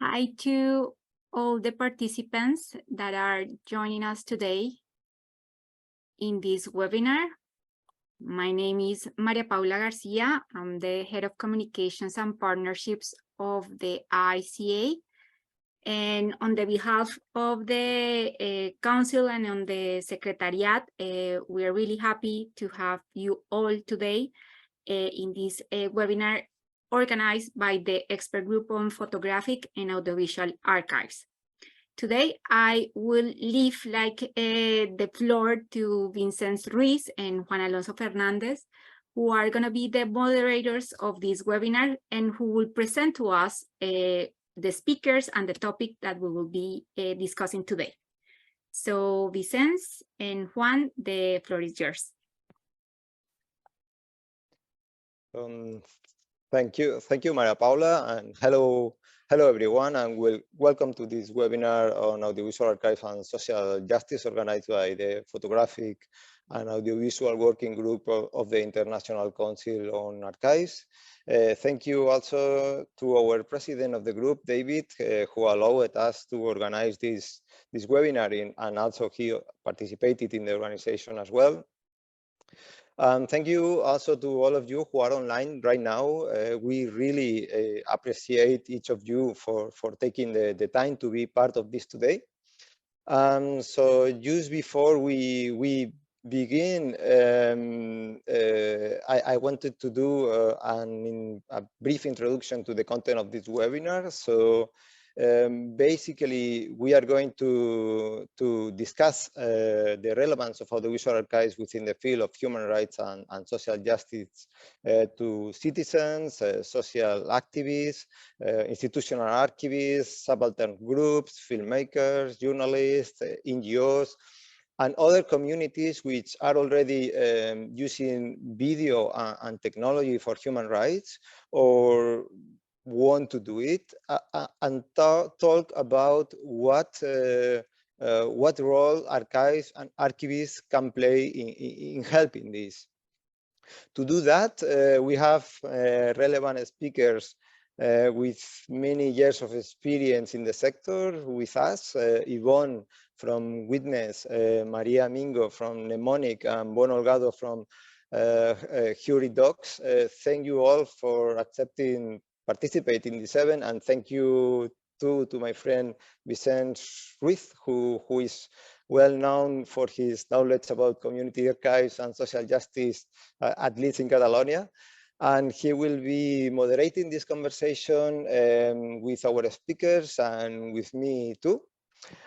Hi to all the participants that are joining us today in this webinar. My name is Maria Paula Garcia. I'm the Head of Communications and Partnerships of the ICA. And on the behalf of the Council and on the Secretariat, we are really happy to have you all today in this webinar organized by the Expert Group on Photographic and Audiovisual Archives. Today, I will leave the floor to Vincent Ruiz and Juan Alonso Fernandez, who are going to be the moderators of this webinar and who will present to us the speakers and the topic that we will be discussing today. So Vicente and Juan, the floor is yours. Thank you, Maria Paula, and hello everyone, and welcome to this webinar on audiovisual archives and social justice organized by the Photographic and Audiovisual Working Group of the International Council on Archives. Thank you also to our president of the group, David, who allowed us to organize this webinar, and also he participated in the organization as well. Thank you also to all of you who are online right now. We really appreciate each of you for taking the time to be part of this today. So just before we begin, I wanted to do a brief introduction to the content of this webinar. So basically, we are going to discuss the relevance of audiovisual archives within the field of human rights and social justice to citizens, social activists, institutional archivists, subaltern groups, filmmakers, journalists, NGOs, and other communities which are already using video and technology for human rights, or want to do it, and talk about what role archives and archivists can play in helping this. To do that, we have relevant speakers with many years of experience in the sector with us. Yvonne from Witness, Maria Mingo from Mnemonic, and Bon Olgado from Huri Docs. Thank you all for participating in this event, and thank you to my friend Vicente Ruiz, who is well known for his knowledge about community archives and social justice, at least in Catalonia. And he will be moderating this conversation with our speakers and with me too.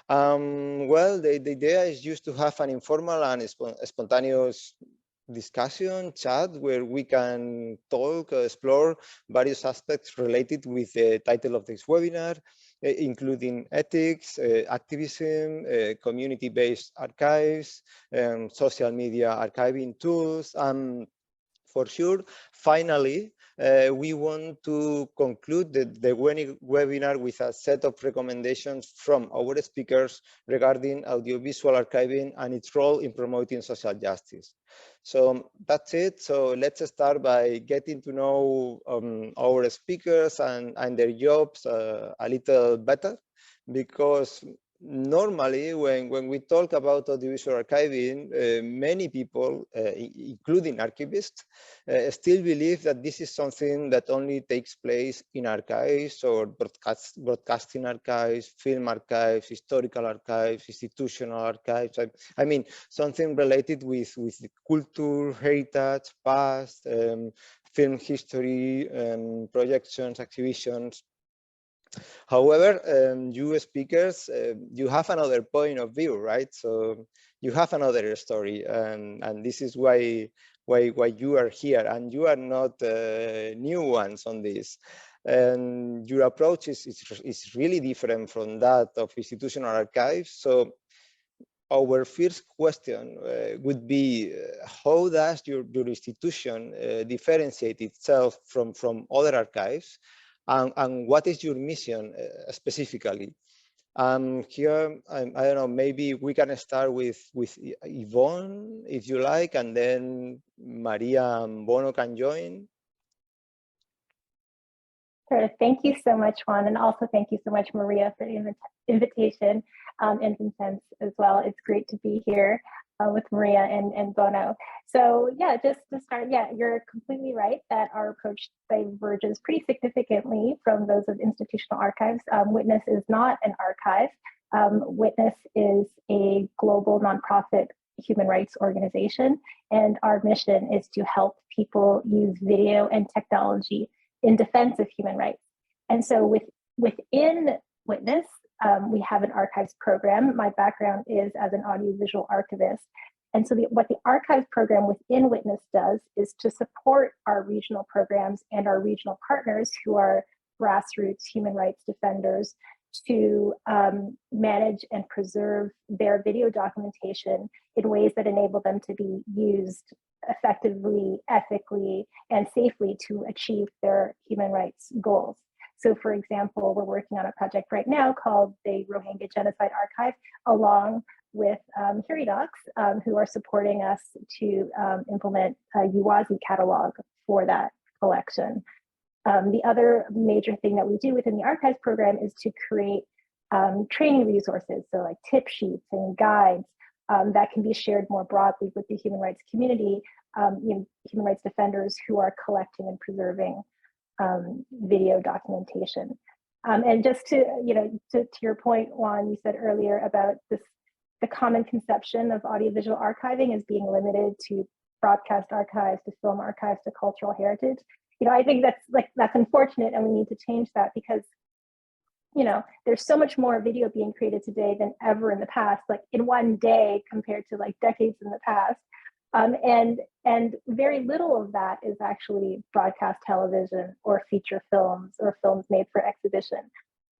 Well, the idea is just to have an informal and spontaneous discussion, chat, where we can talk, explore various aspects related with the title of this webinar, including ethics, activism, community-based archives, social media archiving tools, and for sure, finally, we want to conclude the webinar with a set of recommendations from our speakers regarding audiovisual archiving and its role in promoting social justice. So that's it. So let's start by getting to know our speakers and their jobs a little better, because normally when we talk about audiovisual archiving, many people, including archivists, still believe that this is something that only takes place in archives or broadcasting archives, film archives, historical archives, institutional archives. I mean, something related with culture, heritage, past, film history, projections, exhibitions. However, you speakers, you have another point of view, right? So you have another story, and this is why you are here, and you are not new ones on this. And your approach is really different from that of institutional archives. So our first question would be, how does your institution differentiate itself from other archives? And what is your mission specifically? Here, I don't know, maybe we can start with Yvonne, if you like, and then Maria and Bono can join. Sure. Thank you so much, Juan. And also thank you so much, Maria, for the invitation, and Vincenz as well. It's great to be here with Maria and Bono. So yeah, just to start, yeah, you're completely right that our approach diverges pretty significantly from those of institutional archives. Witness is not an archive. Witness is a global nonprofit human rights organization, and our mission is to help people use video and technology in defense of human rights. And so within Witness, we have an archives program. My background is as an audiovisual archivist. And so what the archives program within Witness does is to support our regional programs and our regional partners who are grassroots human rights defenders to manage and preserve their video documentation in ways that enable them to be used effectively, ethically, and safely to achieve their human rights goals. So for example, we're working on a project right now called the Rohingya Genocide Archive, along with Heridocs, who are supporting us to implement a UWASI catalog for that collection. The other major thing that we do within the archives program is to create training resources, so like tip sheets and guides that can be shared more broadly with the human rights community, human rights defenders who are collecting and preserving video documentation. And just to your point, Juan, you said earlier about the common conception of audiovisual archiving as being limited to broadcast archives, to film archives, to cultural heritage. I think that's unfortunate, and we need to change that, because there's so much more video being created today than ever in the past, like in one day compared to like decades in the past. And very little of that is actually broadcast television or feature films or films made for exhibition.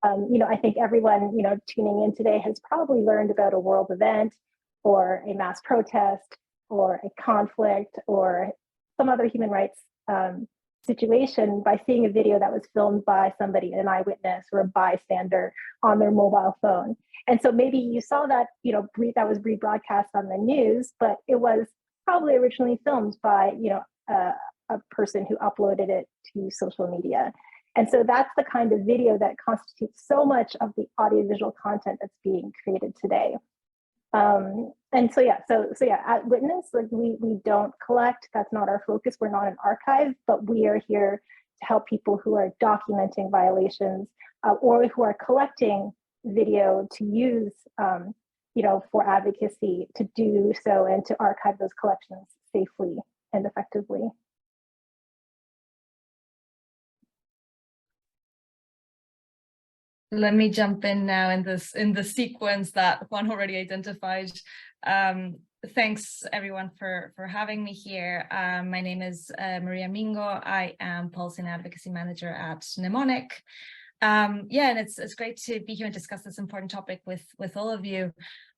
I think everyone, tuning in today has probably learned about a world event or a mass protest or a conflict or some other human rights situation by seeing a video that was filmed by somebody, an eyewitness or a bystander on their mobile phone. And so maybe you saw that, that was rebroadcast on the news, but it was probably originally filmed by, a person who uploaded it to social media. And so that's the kind of video that constitutes so much of the audiovisual content that's being created today. And so yeah, at Witness, like we don't collect, that's not our focus. We're not an archive, but we are here to help people who are documenting violations or who are collecting video to use, for advocacy, to do so and to archive those collections safely and effectively. Let me jump in now in the sequence that Juan already identified. Thanks everyone for having me here. My name is Maria Mingo. I am Policy and Advocacy Manager at Mnemonic. And it's great to be here and discuss this important topic with all of you.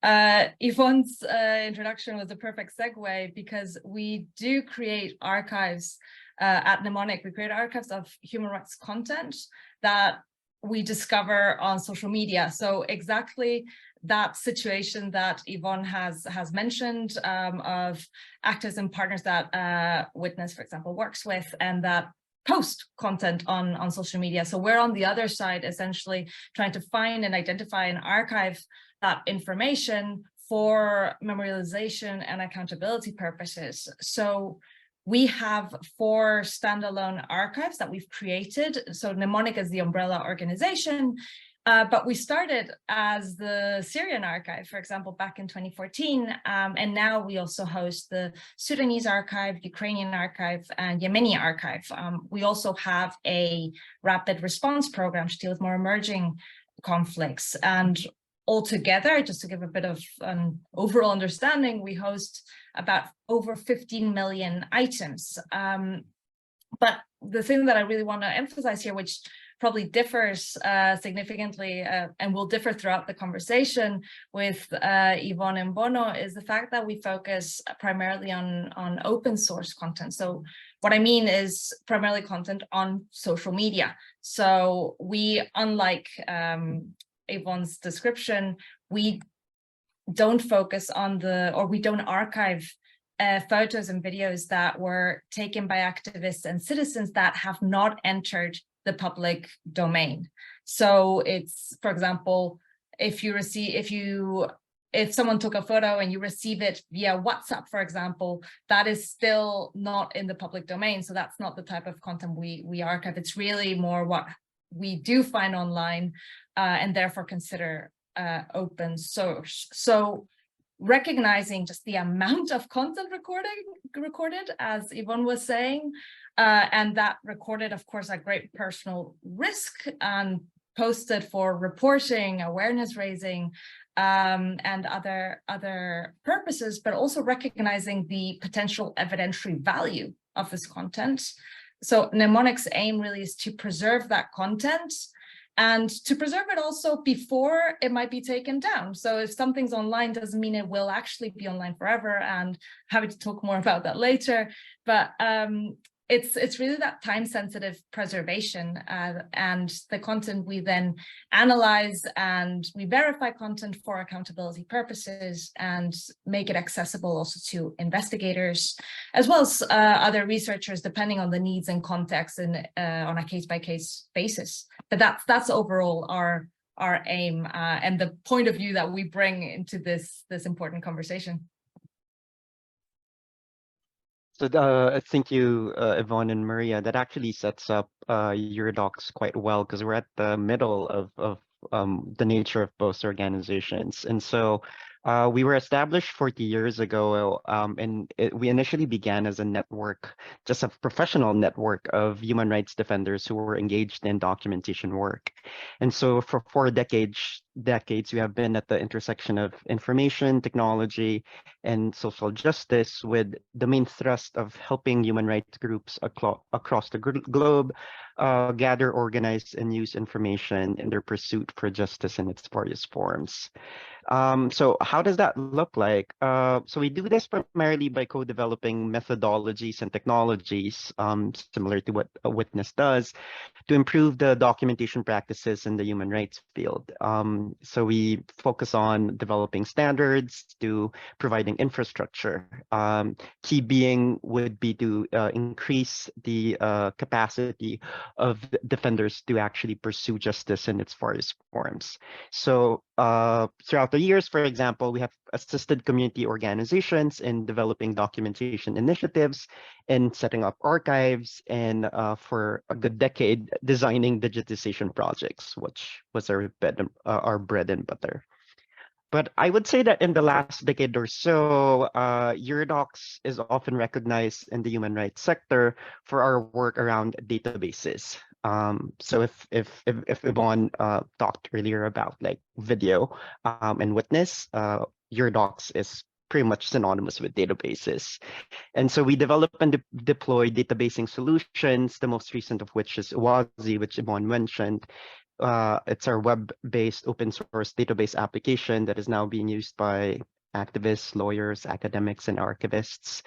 Yvonne's introduction was a perfect segue, because we do create archives at Mnemonic. We create archives of human rights content that we discover on social media. So exactly that situation that Yvonne has mentioned of activism partners that Witness, for example, works with, and that post content on social media. So we're on the other side, essentially trying to find and identify and archive that information for memorialization and accountability purposes. So we have 4 standalone archives that we've created. So Mnemonic is the umbrella organization, but we started as the Syrian archive, for example, back in 2014. And now we also host the Sudanese archive, Ukrainian archive, and Yemeni archive. We also have a rapid response program to deal with more emerging conflicts. And altogether, just to give a bit of an overall understanding, we host about over 15 million items. But the thing that I really want to emphasize here, which probably differs significantly and will differ throughout the conversation with Yvonne and Bono, is the fact that we focus primarily on open source content. So what I mean is primarily content on social media. So we, unlike Yvonne's description, we don't focus on we don't archive photos and videos that were taken by activists and citizens that have not entered the public domain. So it's, for example, if someone took a photo and you receive it via WhatsApp, for example, that is still not in the public domain. So that's not the type of content we archive. It's really more what we do find online and therefore consider open source. So recognizing just the amount of content recorded, as Yvonne was saying, and that recorded, of course, at great personal risk and posted for reporting, awareness raising, and other purposes, but also recognizing the potential evidentiary value of this content. So Mnemonic's aim really is to preserve that content and to preserve it also before it might be taken down. So if something's online, doesn't mean it will actually be online forever, and happy to talk more about that later. But it's really that time-sensitive preservation, and the content we then analyze, and we verify content for accountability purposes and make it accessible also to investigators, as well as other researchers, depending on the needs and context and on a case-by-case basis. But that's overall our aim and the point of view that we bring into this important conversation. So thank you, Yvonne and Maria. That actually sets up your docs quite well, because we're at the middle of the nature of both organizations. And so we were established 40 years ago, and we initially began as a network, just a professional network of human rights defenders who were engaged in documentation work. And so for 4 decades, we have been at the intersection of information, technology, and social justice, with the main thrust of helping human rights groups across the globe gather, organize, and use information in their pursuit for justice in its various forms. So how does that look like? So we do this primarily by co-developing methodologies and technologies, similar to what a witness does, to improve the documentation practices in the human rights field. So we focus on developing standards, to providing infrastructure. Key being would be to increase the capacity of defenders to actually pursue justice in its various forms. So throughout the years, for example, we have assisted community organizations in developing documentation initiatives, in setting up archives, and for a good decade, designing digitization projects, which was our bread and butter. But I would say that in the last decade or so, Eurodocs is often recognized in the human rights sector for our work around databases. So if Yvonne talked earlier about like video and witness, Eurodocs is pretty much synonymous with databases. And so we develop and deploy databasing solutions, the most recent of which is Wazi, which Yvonne mentioned. It's our web-based open source database application that is now being used by activists, lawyers, academics, and archivists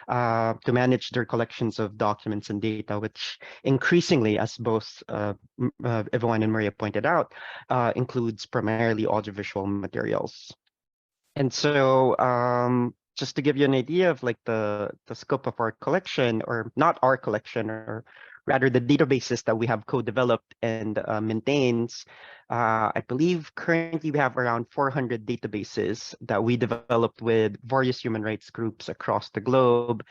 to manage their collections of documents and data, which increasingly, as both Yvonne and Maria pointed out, includes primarily audiovisual materials. And so just to give you an idea of like the scope of our collection, or not our collection, or rather the databases that we have co-developed and maintains, I believe currently we have around 400 databases that we developed with various human rights groups across the globe,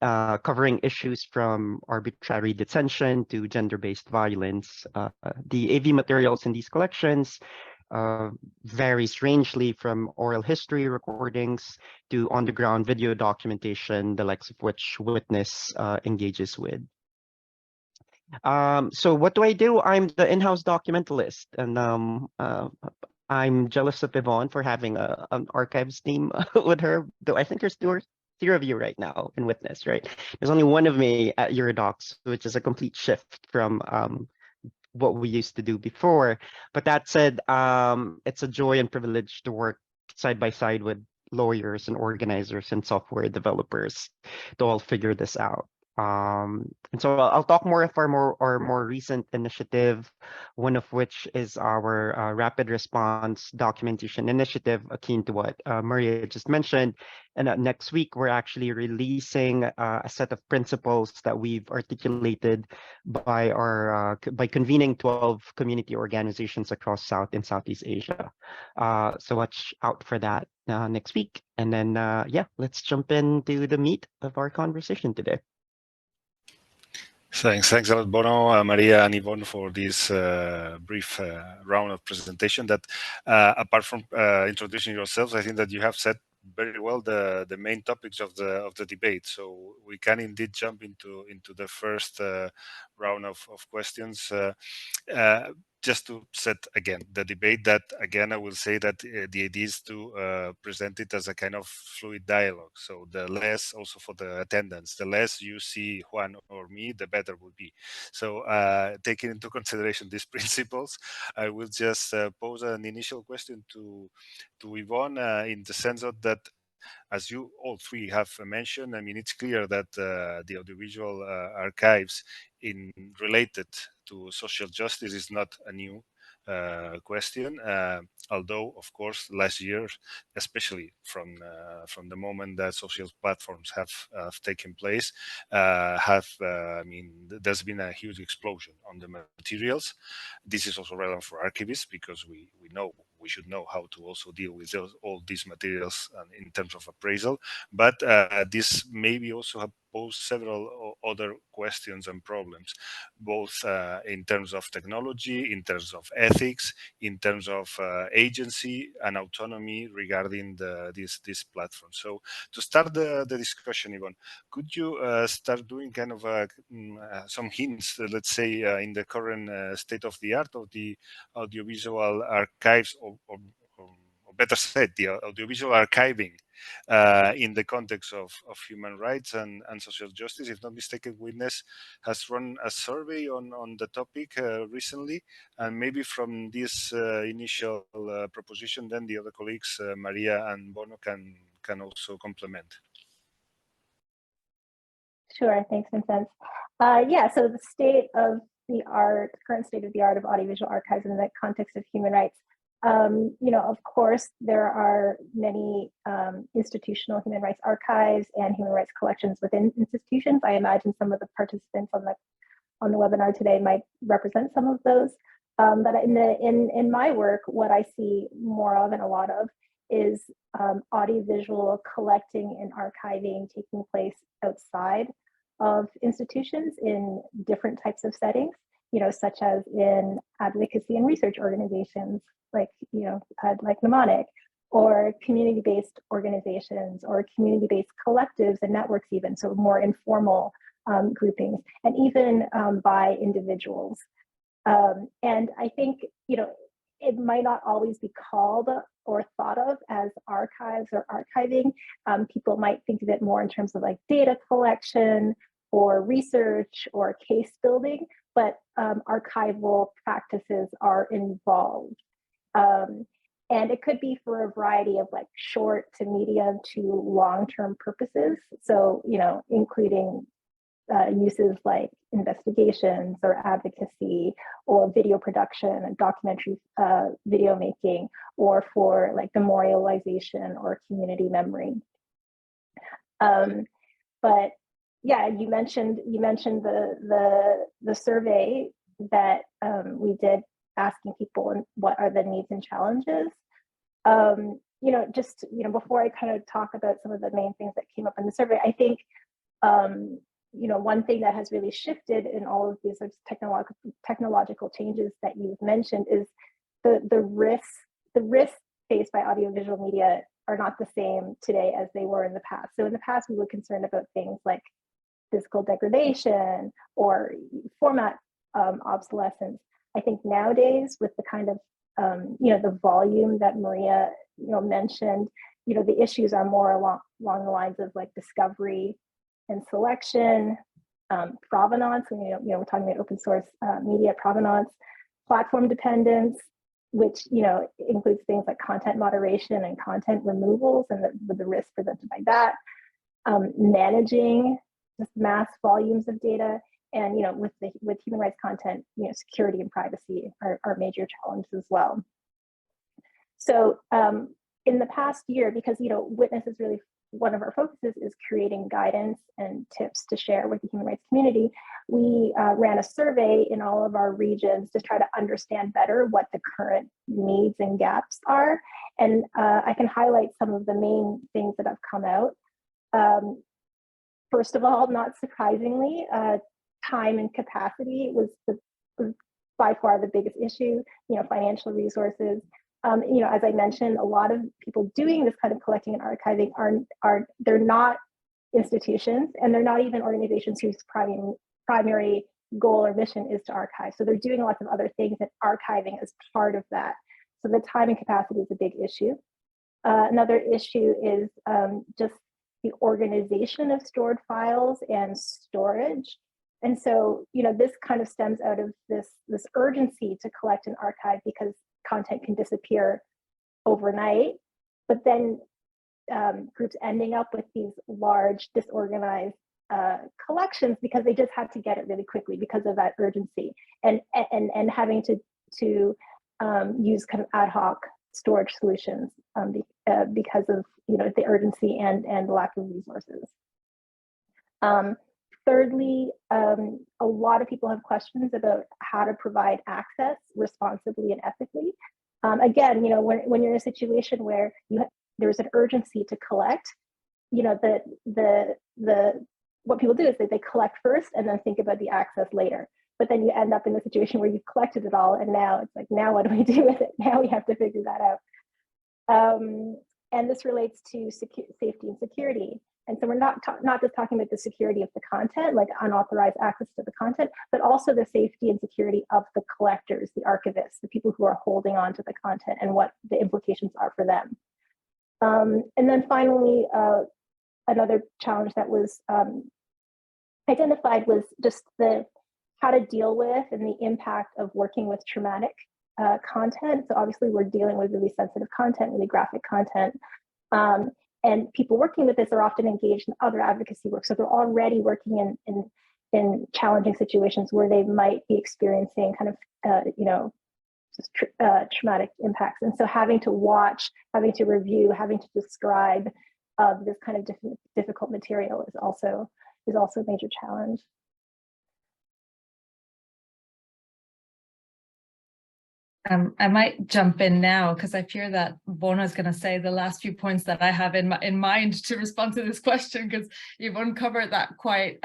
covering issues from arbitrary detention to gender-based violence. The AV materials in these collections varies rangely from oral history recordings to on-the-ground video documentation, the likes of which Witness engages with. So what do I do? I'm the in-house documentalist, and I'm jealous of Yvonne for having an archives team with her, though I think there's three of you right now in Witness, right? There's only one of me at Eurodocs, which is a complete shift from what we used to do before. But that said, it's a joy and privilege to work side by side with lawyers and organizers and software developers to all figure this out. And so I'll talk more of our more recent initiative, one of which is our rapid response documentation initiative, akin to what Maria just mentioned. And next week, we're actually releasing a set of principles that we've articulated by by convening 12 community organizations across South and Southeast Asia. So watch out for that next week. And then, yeah, let's jump into the meat of our conversation today. Thanks a lot, Bono, Maria, and Yvonne for this brief round of presentation. That, apart from introducing yourselves, I think that you have said very well the main topics of the debate. So we can indeed jump into the first round of questions. Just to set again the debate, that again I will say that the idea is to present it as a kind of fluid dialogue. So the less, also for the attendance, the less you see Juan or me, the better would be. So taking into consideration these principles, I will just pose an initial question to Yvonne, in the sense of that, as you all three have mentioned, I mean, it's clear that the audiovisual archives related to social justice is not a new question, although, of course, last year, especially from the moment that social platforms have taken place, I mean, there's been a huge explosion on the materials. This is also relevant for archivists, because we know, we should know how to also deal with all these materials in terms of appraisal. But this maybe also have posed several other questions and problems, both in terms of technology, in terms of ethics, in terms of agency and autonomy regarding these platforms. So to start the discussion, Yvonne, could you start doing kind of some hints, let's say, in the current state of the art of the audiovisual archives, or better said, the audiovisual archiving in the context of human rights and social justice? If not mistaken, Witness has run a survey on the topic recently, and maybe from this initial proposition, then the other colleagues, Maria and Bono, can also complement. Sure, thanks, Vincent. Yeah, so the state of the art, current state of the art of audiovisual archives in the context of human rights. You know, of course, there are many institutional human rights archives and human rights collections within institutions. I imagine some of the participants on the webinar today might represent some of those. But in my work, what I see more of and a lot of is audiovisual collecting and archiving taking place outside of institutions in different types of settings, you know, such as in advocacy and research organizations, like, you know, like Mnemonic, or community-based organizations, or community-based collectives and networks even, so more informal groupings, and even by individuals. And I think, you know, it might not always be called or thought of as archives or archiving. People might think of it more in terms of like data collection or research or case building, but archival practices are involved. And it could be for a variety of like short to medium to long-term purposes. So, you know, including uses like investigations or advocacy or video production and documentary video making, or for like memorialization or community memory. But yeah, you mentioned the survey that we did, asking people what are the needs and challenges. You know, just, you know, before I kind of talk about some of the main things that came up in the survey, I think you know, one thing that has really shifted in all of these technological changes that you've mentioned is the risks faced by audiovisual media are not the same today as they were in the past. So in the past, we were concerned about things like physical degradation or format obsolescence. I think nowadays, with the kind of you know, the volume that Maria, you know, mentioned, you know, the issues are more along the lines of like discovery and selection, provenance. You know, we're talking about open source media provenance, platform dependence, which, you know, includes things like content moderation and content removals, and the risk presented by that. Managing just mass volumes of data. And with human rights content, security and privacy are major challenges as well. So in the past year, because Witness is really one of our focuses is creating guidance and tips to share with the human rights community, we ran a survey in all of our regions to try to understand better what the current needs and gaps are. And I can highlight some of the main things that have come out. First of all, not surprisingly, time and capacity was by far the biggest issue, financial resources. As I mentioned, a lot of people doing this kind of collecting and archiving they're not institutions, and they're not even organizations whose primary goal or mission is to archive. So they're doing lots of other things, and archiving is part of that. So the time and capacity is a big issue. Another issue is just the organization of stored files and storage. And so, this kind of stems out of this urgency to collect and archive, because content can disappear overnight, but then groups ending up with these large disorganized collections because they just had to get it really quickly because of that urgency, and having to use kind of ad hoc storage solutions because of the urgency and the lack of resources. Thirdly, a lot of people have questions about how to provide access responsibly and ethically. Again, when you're in a situation where there's an urgency to collect, what people do is that they collect first and then think about the access later. But then you end up in a situation where you've collected it all, and now it's like, now what do we do with it? Now we have to figure that out. And this relates to safety and security. And so we're not just talking about the security of the content, like unauthorized access to the content, but also the safety and security of the collectors, the archivists, the people who are holding on to the content, and what the implications are for them. And then finally, another challenge that was identified was just how to deal with and the impact of working with traumatic content. So obviously we're dealing with really sensitive content, really graphic content. And people working with this are often engaged in other advocacy work. So they're already working in challenging situations where they might be experiencing kind of, traumatic impacts. And so having to watch, having to review, having to describe this kind of difficult material is also a major challenge. I might jump in now because I fear that Bono is going to say the last few points that I have in mind to respond to this question, because Yvonne covered that quite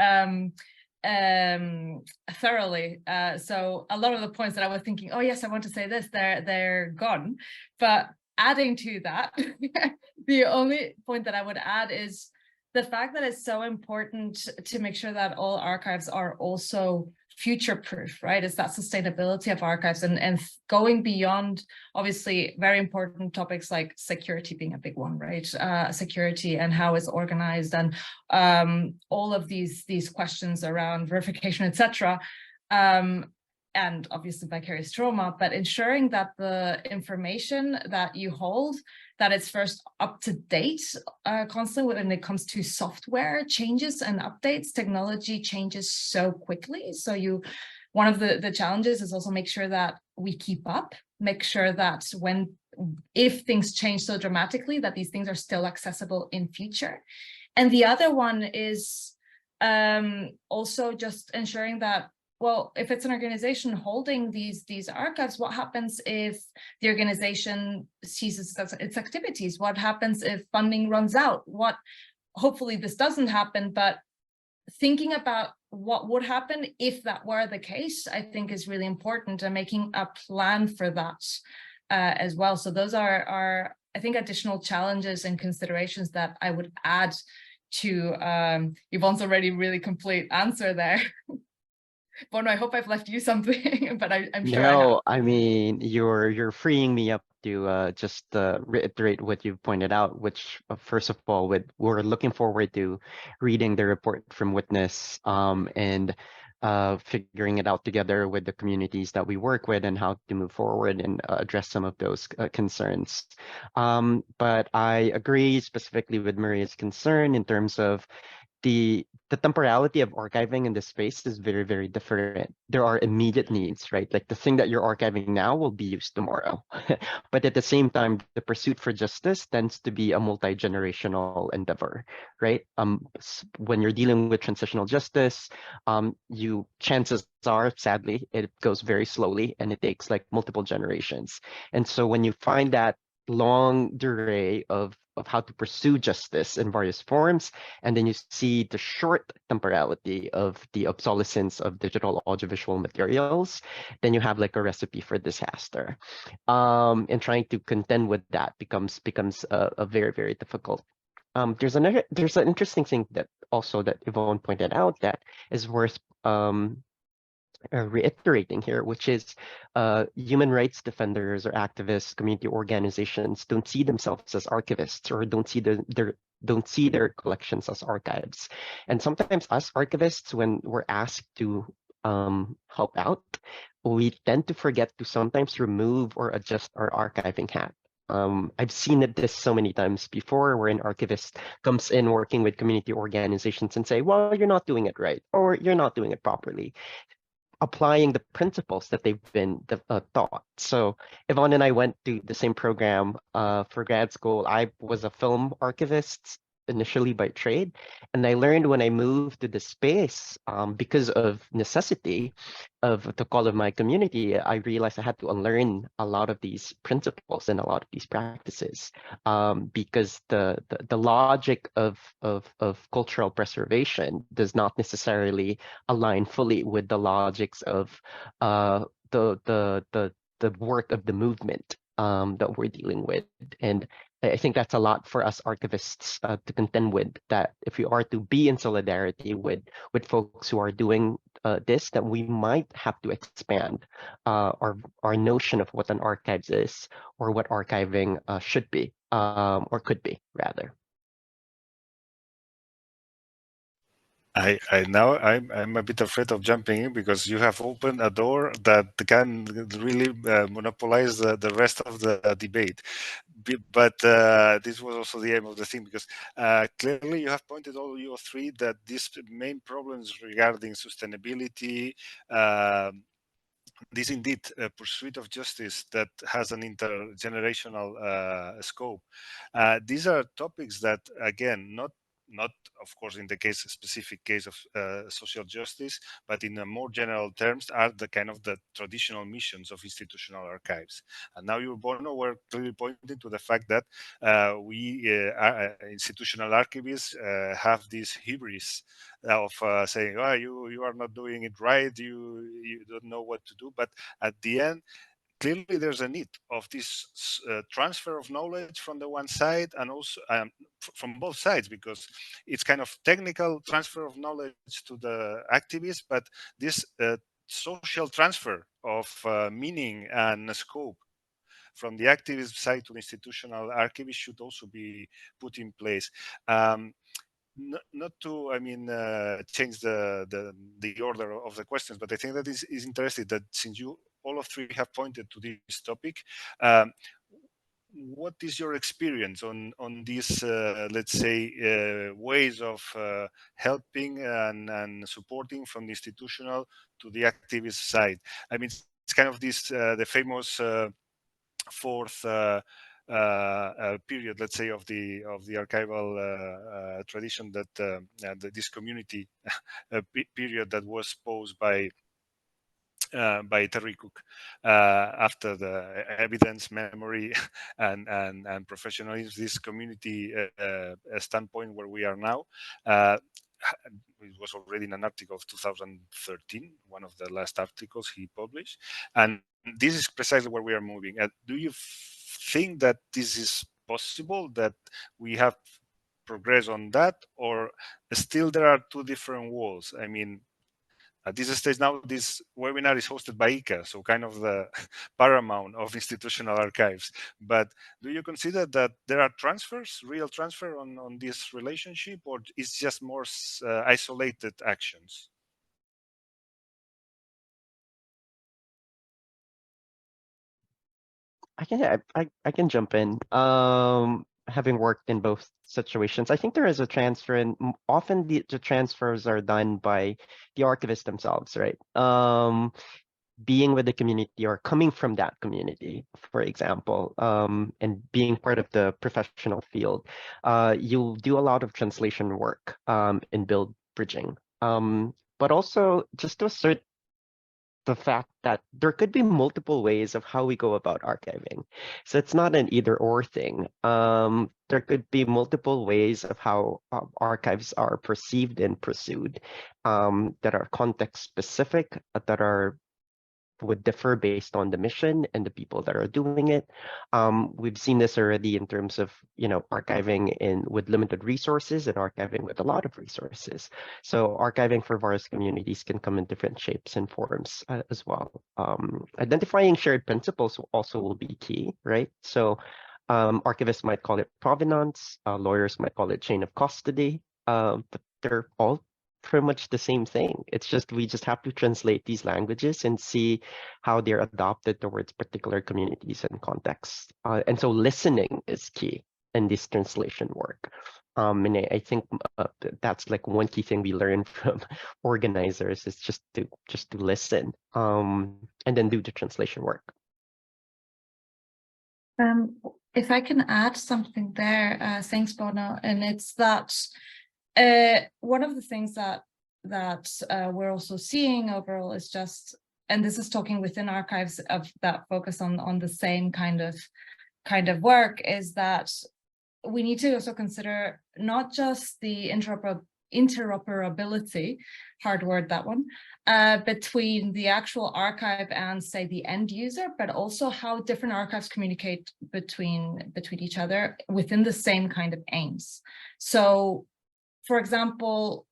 thoroughly. So a lot of the points that I was thinking, oh yes, I want to say this, they're gone. But adding to that, the only point that I would add is the fact that it's so important to make sure that all archives are also future-proof, right? It's that sustainability of archives and going beyond, obviously, very important topics like security being a big one, right? Security and how it's organized, and all of these questions around verification, etc. And obviously vicarious trauma, but ensuring that the information that you hold, that it's first up to date constantly when it comes to software changes and updates. Technology changes so quickly. So one of the challenges is also make sure that we keep up, make sure that if things change so dramatically, that these things are still accessible in future. And the other one is also just ensuring that, well, if it's an organization holding these archives, what happens if the organization ceases its activities? What happens if funding runs out? Hopefully this doesn't happen, but thinking about what would happen if that were the case, I think is really important, and making a plan for that as well. So those are I think, additional challenges and considerations that I would add to Yvonne's already really complete answer there. Bono, I hope I've left you something, but I'm sure. No, I mean, you're freeing me up to just reiterate what you've pointed out, which first of all, we're looking forward to reading the report from Witness and figuring it out together with the communities that we work with and how to move forward and address some of those concerns. But I agree specifically with Maria's concern in terms of the temporality of archiving in this space is very, very different. There are immediate needs, right? Like the thing that you're archiving now will be used tomorrow. But at the same time, the pursuit for justice tends to be a multi-generational endeavor, right? When you're dealing with transitional justice, chances are, sadly, it goes very slowly and it takes like multiple generations. And so when you find that long durée of how to pursue justice in various forms, and then you see the short temporality of the obsolescence of digital audiovisual materials, then you have like a recipe for disaster. And trying to contend with that becomes a very, very difficult. There's an interesting thing that also that Yvonne pointed out that is worth reiterating here, which is human rights defenders or activists, community organizations don't see themselves as archivists or don't see their collections as archives. And sometimes us archivists, when we're asked to help out, we tend to forget to sometimes remove or adjust our archiving hat. I've seen this so many times before where an archivist comes in working with community organizations and say, well, you're not doing it right, or you're not doing it properly, applying the principles that they've been taught. So Yvonne and I went to the same program for grad school. I was a film archivist initially by trade, and I learned when I moved to the space because of necessity of the call of my community, I realized I had to unlearn a lot of these principles and a lot of these practices because the logic of cultural preservation does not necessarily align fully with the logics of the work of the movement that we're dealing with. And I think that's a lot for us archivists to contend with, that if we are to be in solidarity with folks who are doing this, that we might have to expand our notion of what an archives is or what archiving should be or could be, rather. I'm a bit afraid of jumping in because you have opened a door that can really monopolize the rest of the debate. But this was also the aim of the thing, because clearly you have pointed, all you three, that these main problems regarding sustainability, this indeed pursuit of justice that has an intergenerational scope. These are topics that, again, not of course in the specific case of social justice, but in a more general terms, are the kind of the traditional missions of institutional archives. And now you, Bono, were clearly pointing to the fact that we institutional archivists have this hubris of saying, oh, you are not doing it right, you don't know what to do. But at the end, clearly there's a need of this transfer of knowledge from the one side, and also from both sides, because it's kind of technical transfer of knowledge to the activists, but this social transfer of meaning and scope from the activist side to the institutional archivist should also be put in place. Not to, I mean, change the order of the questions, but I think that is interesting that since you all of three have pointed to this topic, what is your experience on these, let's say, ways of helping and supporting from the institutional to the activist side? I mean, it's kind of this the famous fourth period, let's say, of the archival tradition, that this community period that was posed by Terry Cook after the evidence, memory, and professionalism. This community standpoint where we are now. It was already in an article of 2013, one of the last articles he published, and this is precisely where we are moving. Do you think that this is possible, that we have progress on that, or still there are two different walls? I mean, at this stage now, this webinar is hosted by ICA, so kind of the paramount of institutional archives. But do you consider that there are transfers, real transfer on this relationship, or it's just more isolated actions? I can jump in. having worked in both situations, I think there is a transfer, and often the transfers are done by the archivists themselves, right? Being with the community or coming from that community, for example, and being part of the professional field, you'll do a lot of translation work and build bridging. But also just to assert the fact that there could be multiple ways of how we go about archiving. So it's not an either or thing. There could be multiple ways of how archives are perceived and pursued that are context specific, that would differ based on the mission and the people that are doing it. We've seen this already in terms of, archiving with limited resources and archiving with a lot of resources. So archiving for various communities can come in different shapes and forms as well. Identifying shared principles also will be key, right? So archivists might call it provenance, lawyers might call it chain of custody, but they're all pretty much the same thing. It's just we just have to translate these languages and see how they're adopted towards particular communities and contexts. And so listening is key in this translation work. And I think that's like one key thing we learn from organizers is just to listen and then do the translation work. If I can add something there, thanks, Bono, and it's that one of the things that we're also seeing overall is just, and this is talking within archives of that focus on the same kind of work, is that we need to also consider not just the interoperability, hard word that one, between the actual archive and say the end user, but also how different archives communicate between each other within the same kind of aims. So, for example,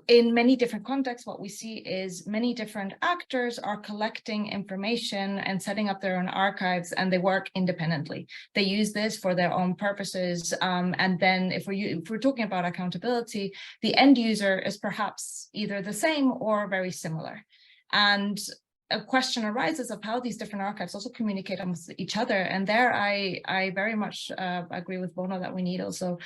in many different contexts, what we see is many different actors are collecting information and setting up their own archives, and they work independently. They use this for their own purposes. And then if we're talking about accountability, the end user is perhaps either the same or very similar. And a question arises of how these different archives also communicate amongst each other. And there I very much agree with Bono that we need also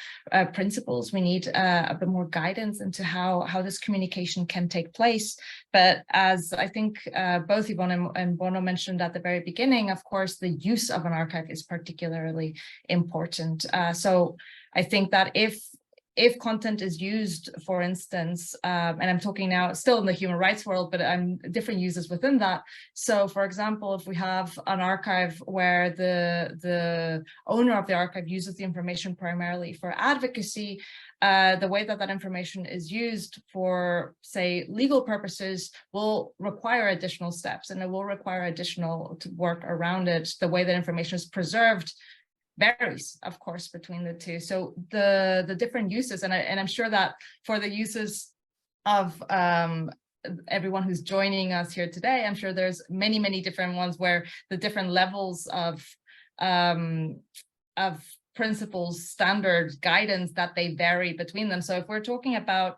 principles. We need a bit more guidance into how this communication can take place. But as I think both Yvonne and Bono mentioned at the very beginning, of course, the use of an archive is particularly important. So I think that if content is used, for instance, and I'm talking now still in the human rights world, but I'm different uses within that. So, for example, if we have an archive where the owner of the archive uses the information primarily for advocacy, the way that information is used for, say, legal purposes will require additional steps, and it will require additional work around it. The way that information is preserved varies, of course, between the two. So the different uses, and I'm sure that for the uses of everyone who's joining us here today, I'm sure there's many different ones where the different levels of principles, standard guidance, that they vary between them. So if we're talking about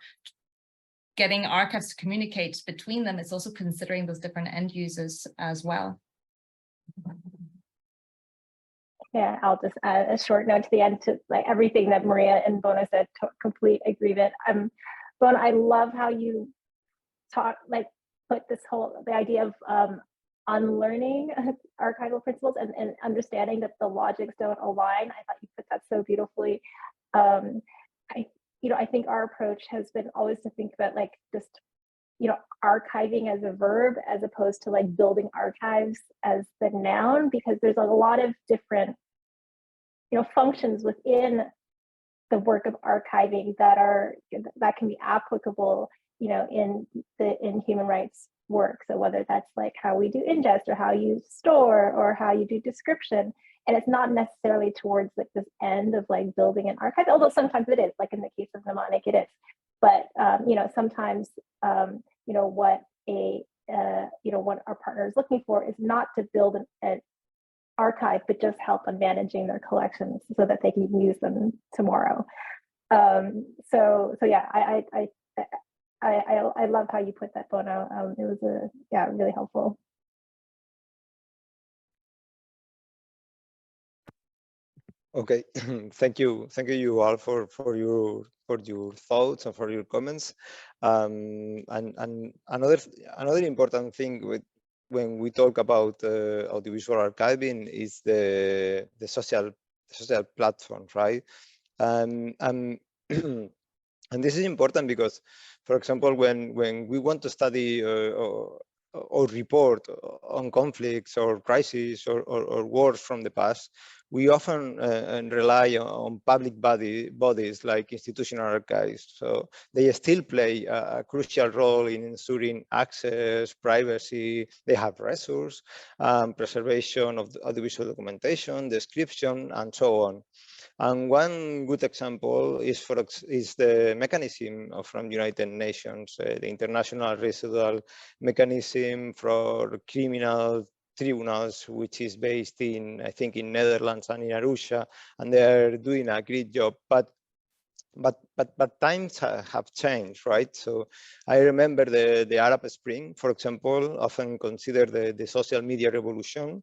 getting archives to communicate between them, it's also considering those different end users as well. Yeah, I'll just add a short note to the end to like everything that Maria and Bono said, complete agreement. Bono, I love how you put the idea of unlearning archival principles and understanding that the logics don't align. I thought you put that so beautifully. I think our approach has been always to think about like just, archiving as a verb as opposed to like building archives as the noun, because there's a lot of different functions within the work of archiving that can be applicable in human rights work. So whether that's like how we do ingest or how you store or how you do description, and it's not necessarily towards like this end of like building an archive, although sometimes it is, like in the case of mnemonic it is, but sometimes what our partner is looking for is not to build an archive, but just help them managing their collections so that they can use them tomorrow. So yeah, I love how you put that, Bono. It was really helpful. Okay, thank you you all for your thoughts and for your comments. And another important thing when we talk about audiovisual archiving is the social platforms, right? And and this is important because, for example, when we want to study or report on conflicts or crises or wars from the past, we often rely on public bodies like institutional archives. So they still play a crucial role in ensuring access, privacy. They have resources, preservation of the audiovisual documentation, description, and so on. And one good example is the mechanism from United Nations, the International Residual Mechanism for Criminal Tribunals, which is based in, I think, in Netherlands and in Arusha, and they're doing a great job. But times have changed, right? So I remember the Arab Spring, for example, often considered the social media revolution.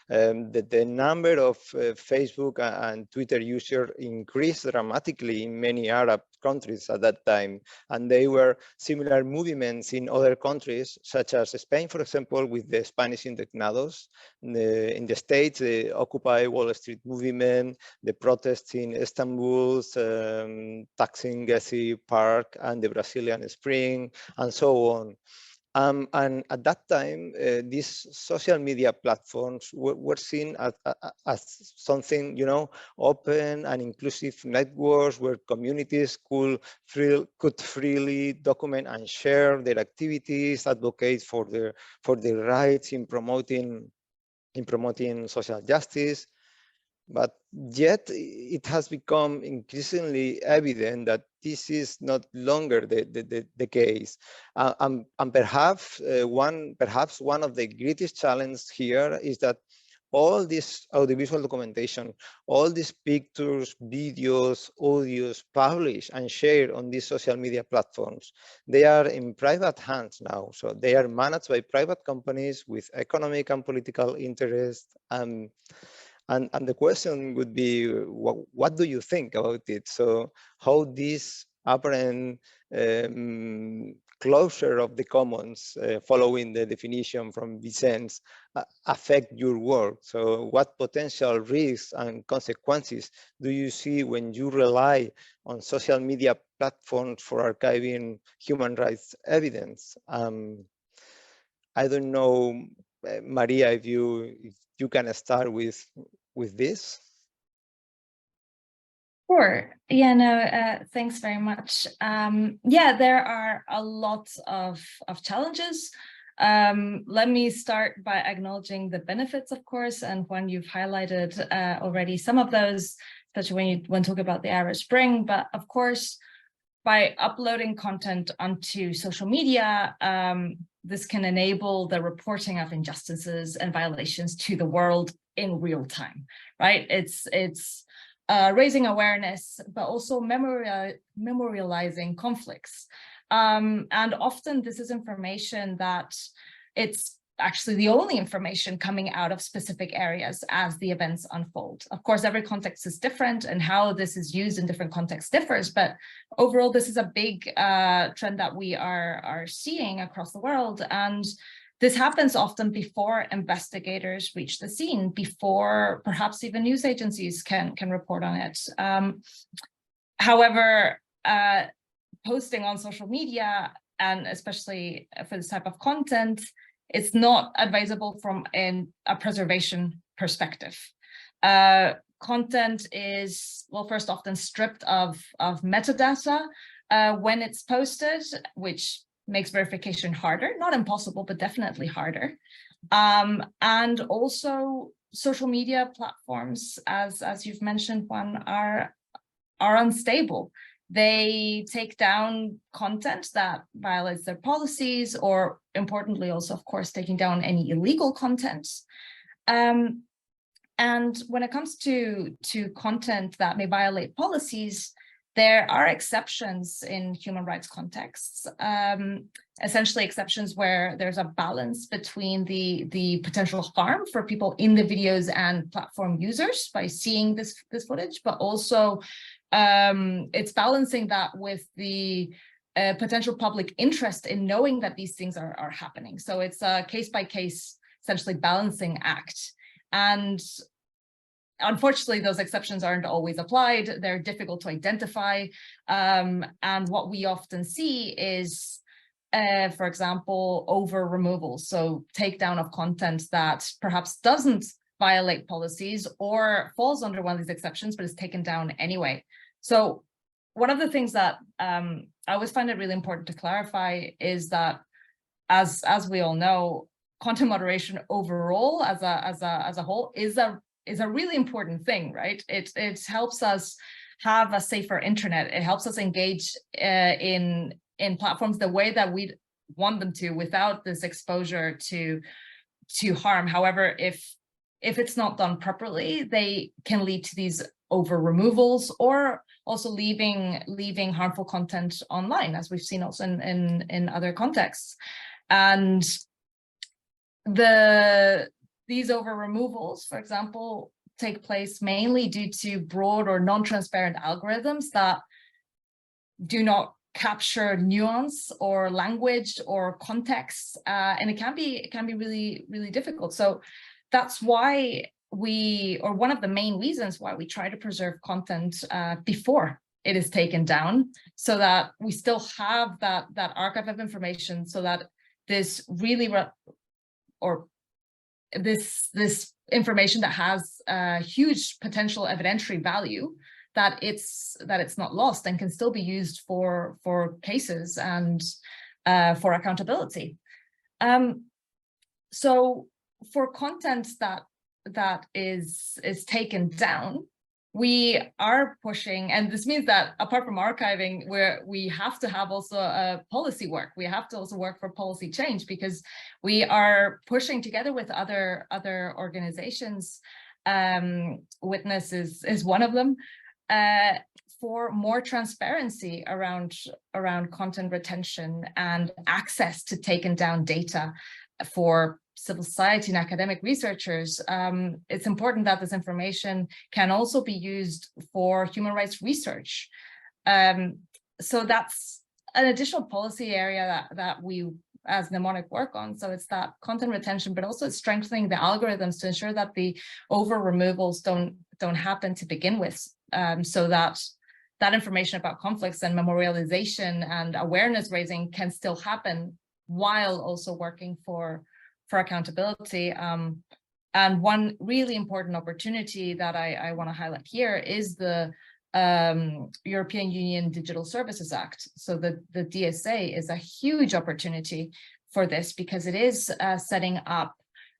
The number of Facebook and Twitter users increased dramatically in many Arab countries at that time. And there were similar movements in other countries, such as Spain, for example, with the Spanish indignados. In the States, the Occupy Wall Street movement, the protests in Istanbul, Taksim Gezi Park, and the Brazilian Spring, and so on. And at that time, these social media platforms were seen as something, open and inclusive networks where communities could freely document and share their activities, advocate for their rights in promoting social justice. But yet it has become increasingly evident that this is not longer the case. And perhaps one of the greatest challenges here is that all this audiovisual documentation, all these pictures, videos, audios published and shared on these social media platforms, they are in private hands now. So they are managed by private companies with economic and political interests. And the question would be, what do you think about it? So how this apparent closure of the commons following the definition from Vicente affect your work? So what potential risks and consequences do you see when you rely on social media platforms for archiving human rights evidence? I don't know, Maria, if you can start with this. Sure. Yeah, no, thanks very much. Yeah, there are a lot of challenges. Let me start by acknowledging the benefits, of course, and when you've highlighted already some of those, especially when talking about the Arab Spring, but of course, by uploading content onto social media, this can enable the reporting of injustices and violations to the world in real time, right? It's raising awareness, but also memorializing conflicts. And often this is information that it's actually the only information coming out of specific areas as the events unfold. Of course, every context is different and how this is used in different contexts differs, but overall, this is a big trend that we are seeing across the world. And this happens often before investigators reach the scene, before perhaps even news agencies can report on it. However, posting on social media, and especially for this type of content, it's not advisable from a preservation perspective. Content is, well, first often stripped of metadata when it's posted, which makes verification harder, not impossible, but definitely harder. And also social media platforms, as you've mentioned, Juan, are unstable. They take down content that violates their policies, or importantly, also, of course, taking down any illegal content. And when it comes to content that may violate policies, There are exceptions in human rights contexts, essentially exceptions where there's a balance between the potential harm for people in the videos and platform users by seeing this footage, but also it's balancing that with the potential public interest in knowing that these things are happening. So it's a case-by-case, essentially balancing act. And unfortunately, those exceptions aren't always applied. They're difficult to identify. And what we often see is, for example, over removal. So takedown of content that perhaps doesn't violate policies or falls under one of these exceptions, but is taken down anyway. So one of the things that I always find it really important to clarify is that, as we all know, content moderation overall as a whole is a really important thing, right? It helps us have a safer internet. It helps us engage in platforms the way that we want them to, without this exposure to harm. However, if it's not done properly, they can lead to these over removals, or also leaving harmful content online, as we've seen also in other contexts. And these over removals, for example, take place mainly due to broad or non-transparent algorithms that do not capture nuance or language or context, and it can be really, really difficult. So that's why one of the main reasons why we try to preserve content before it is taken down, so that we still have that archive of information, so that this really this information that has huge potential evidentiary value, that it's not lost and can still be used for cases and for accountability. So for content that is taken down, we are pushing, and this means that apart from archiving, where we have to have also policy work, we have to also work for policy change, because we are pushing together with other organizations. Witness is one of them, for more transparency around content retention and access to taken down data for civil society and academic researchers. It's important that this information can also be used for human rights research. So that's an additional policy area that we as Mnemonic work on. So it's that content retention, but also it's strengthening the algorithms to ensure that the over removals don't happen to begin with, so that information about conflicts and memorialization and awareness raising can still happen while also working for accountability. And one really important opportunity that I want to highlight here is the European Union Digital Services Act. So the DSA is a huge opportunity for this, because it is setting up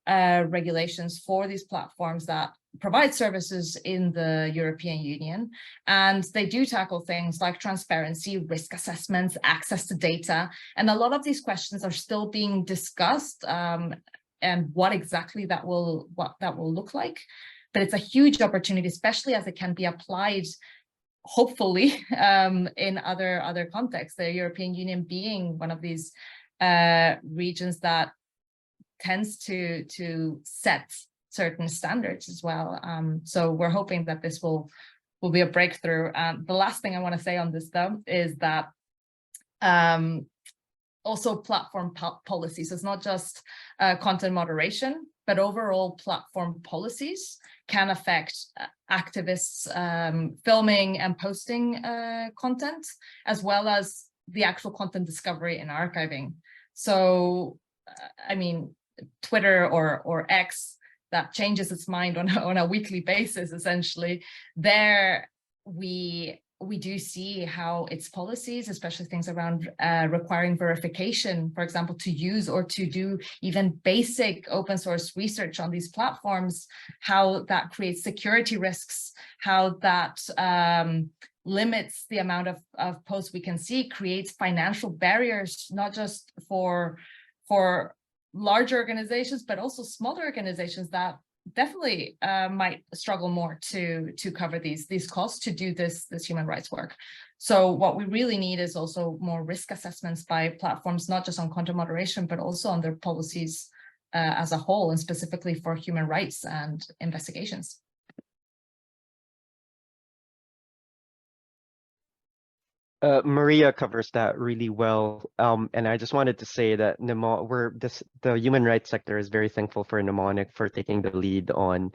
regulations for these platforms that provide services in the European Union. And they do tackle things like transparency, risk assessments, access to data. And a lot of these questions are still being discussed, and what exactly that will look like. But it's a huge opportunity, especially as it can be applied, hopefully, in other contexts, the European Union being one of these regions that tends to set certain standards as well. So we're hoping that this will be a breakthrough. The last thing I want to say on this, though, is that also platform policies. So it's not just content moderation, but overall platform policies can affect activists filming and posting content, as well as the actual content discovery and archiving. So, I mean, Twitter or X, that changes its mind on a weekly basis, essentially. There we do see how its policies, especially things around requiring verification, for example, to use or to do even basic open source research on these platforms, how that creates security risks, how that limits the amount of posts we can see, creates financial barriers, not just for large organizations, but also smaller organizations that definitely might struggle more to cover these costs to do this human rights work. So what we really need is also more risk assessments by platforms, not just on content moderation, but also on their policies as a whole, and specifically for human rights and investigations. Maria covers that really well, and I just wanted to say that the human rights sector is very thankful for Mnemonic for taking the lead on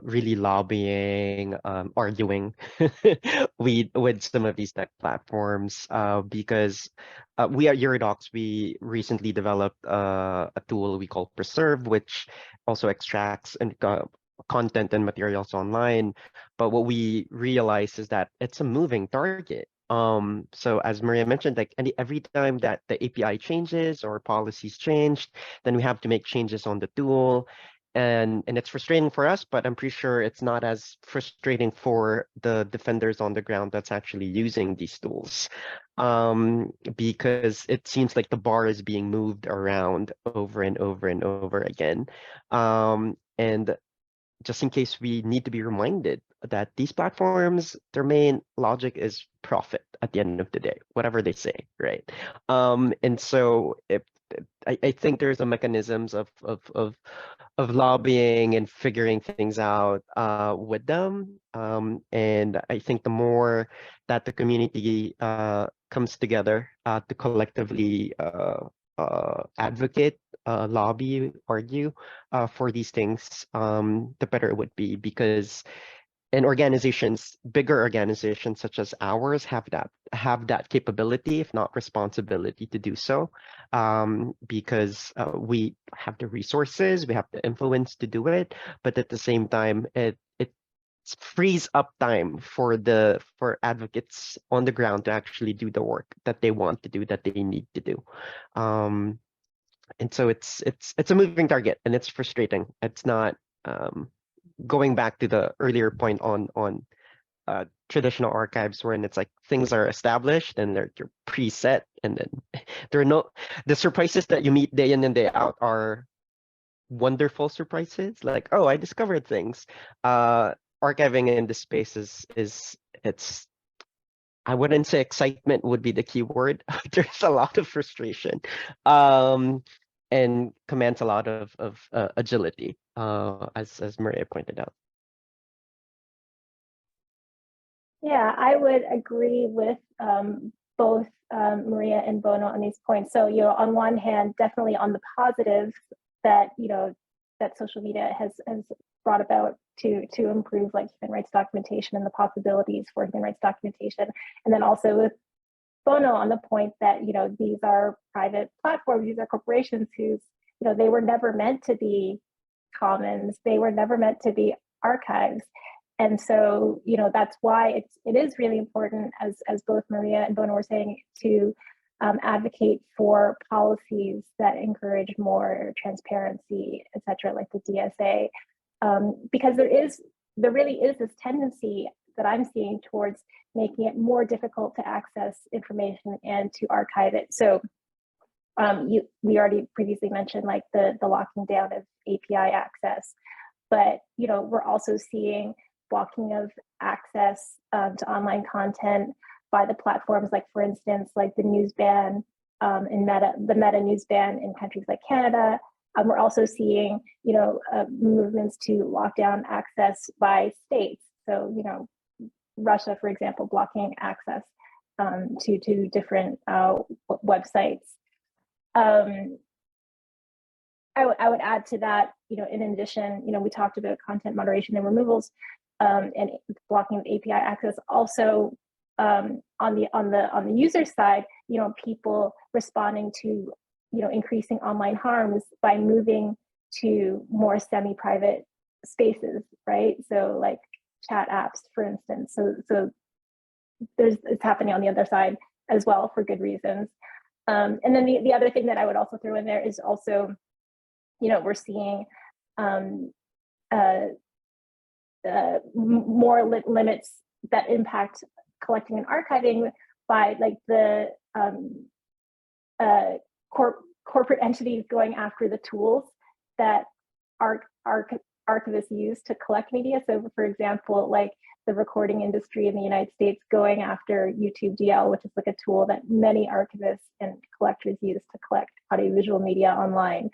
really lobbying, arguing with some of these tech platforms, because we at Eurodocs, we recently developed a tool we call Preserve, which also extracts and content and materials online. But what we realize is that it's a moving target. So as Maria mentioned, like every time that the API changes or policies changed, then we have to make changes on the tool. And it's frustrating for us, but I'm pretty sure it's not as frustrating for the defenders on the ground that's actually using these tools. Because it seems like the bar is being moved around over and over and over again. And just in case we need to be reminded that these platforms, their main logic is profit at the end of the day, whatever they say, right? And so if I think there's a mechanisms of lobbying and figuring things out with them. And I think the more that the community comes together to collectively advocate, lobby, argue for these things, the better it would be, because and organizations, bigger organizations such as ours, have that capability, if not responsibility, to do so, because we have the resources, we have the influence to do it, but at the same time, it frees up time for advocates on the ground to actually do the work that they want to do, that they need to do. And so it's a moving target, and it's frustrating. It's not going back to the earlier point on traditional archives, wherein it's like things are established and they're preset, and then the surprises that you meet day in and day out are wonderful surprises. Like, oh, I discovered things. Archiving in this space it's, I wouldn't say excitement would be the key word. There's a lot of frustration, and commands a lot of agility, as Maria pointed out. Yeah, I would agree with both Maria and Bono on these points. So, on one hand, definitely on the positives that, that social media has brought about to improve like human rights documentation and the possibilities for human rights documentation. And then also with Bono on the point that, these are private platforms, these are corporations whose, they were never meant to be commons, they were never meant to be archives. And so, that's why it is really important, as both Maria and Bono were saying, to advocate for policies that encourage more transparency, et cetera, like the DSA, because there really is this tendency that I'm seeing towards making it more difficult to access information and to archive it. So we already previously mentioned like the locking down of API access, but we're also seeing blocking of access to online content by the platforms, like for instance, like the news ban in the Meta news ban in countries like Canada. We're also seeing, movements to lock down access by states. So, Russia, for example, blocking access to different websites. I would add to that, in addition, we talked about content moderation and removals and blocking of API access. Also, on the user side, people responding to increasing online harms by moving to more semi-private spaces, right? So like chat apps, for instance. So it's happening on the other side as well for good reasons. And then the other thing that I would also throw in there is also, we're seeing more limits that impact collecting and archiving by like the corporate entities going after the tools that archivists use to collect media. So for example, like the recording industry in the United States going after YouTube DL, which is like a tool that many archivists and collectors use to collect audiovisual media online.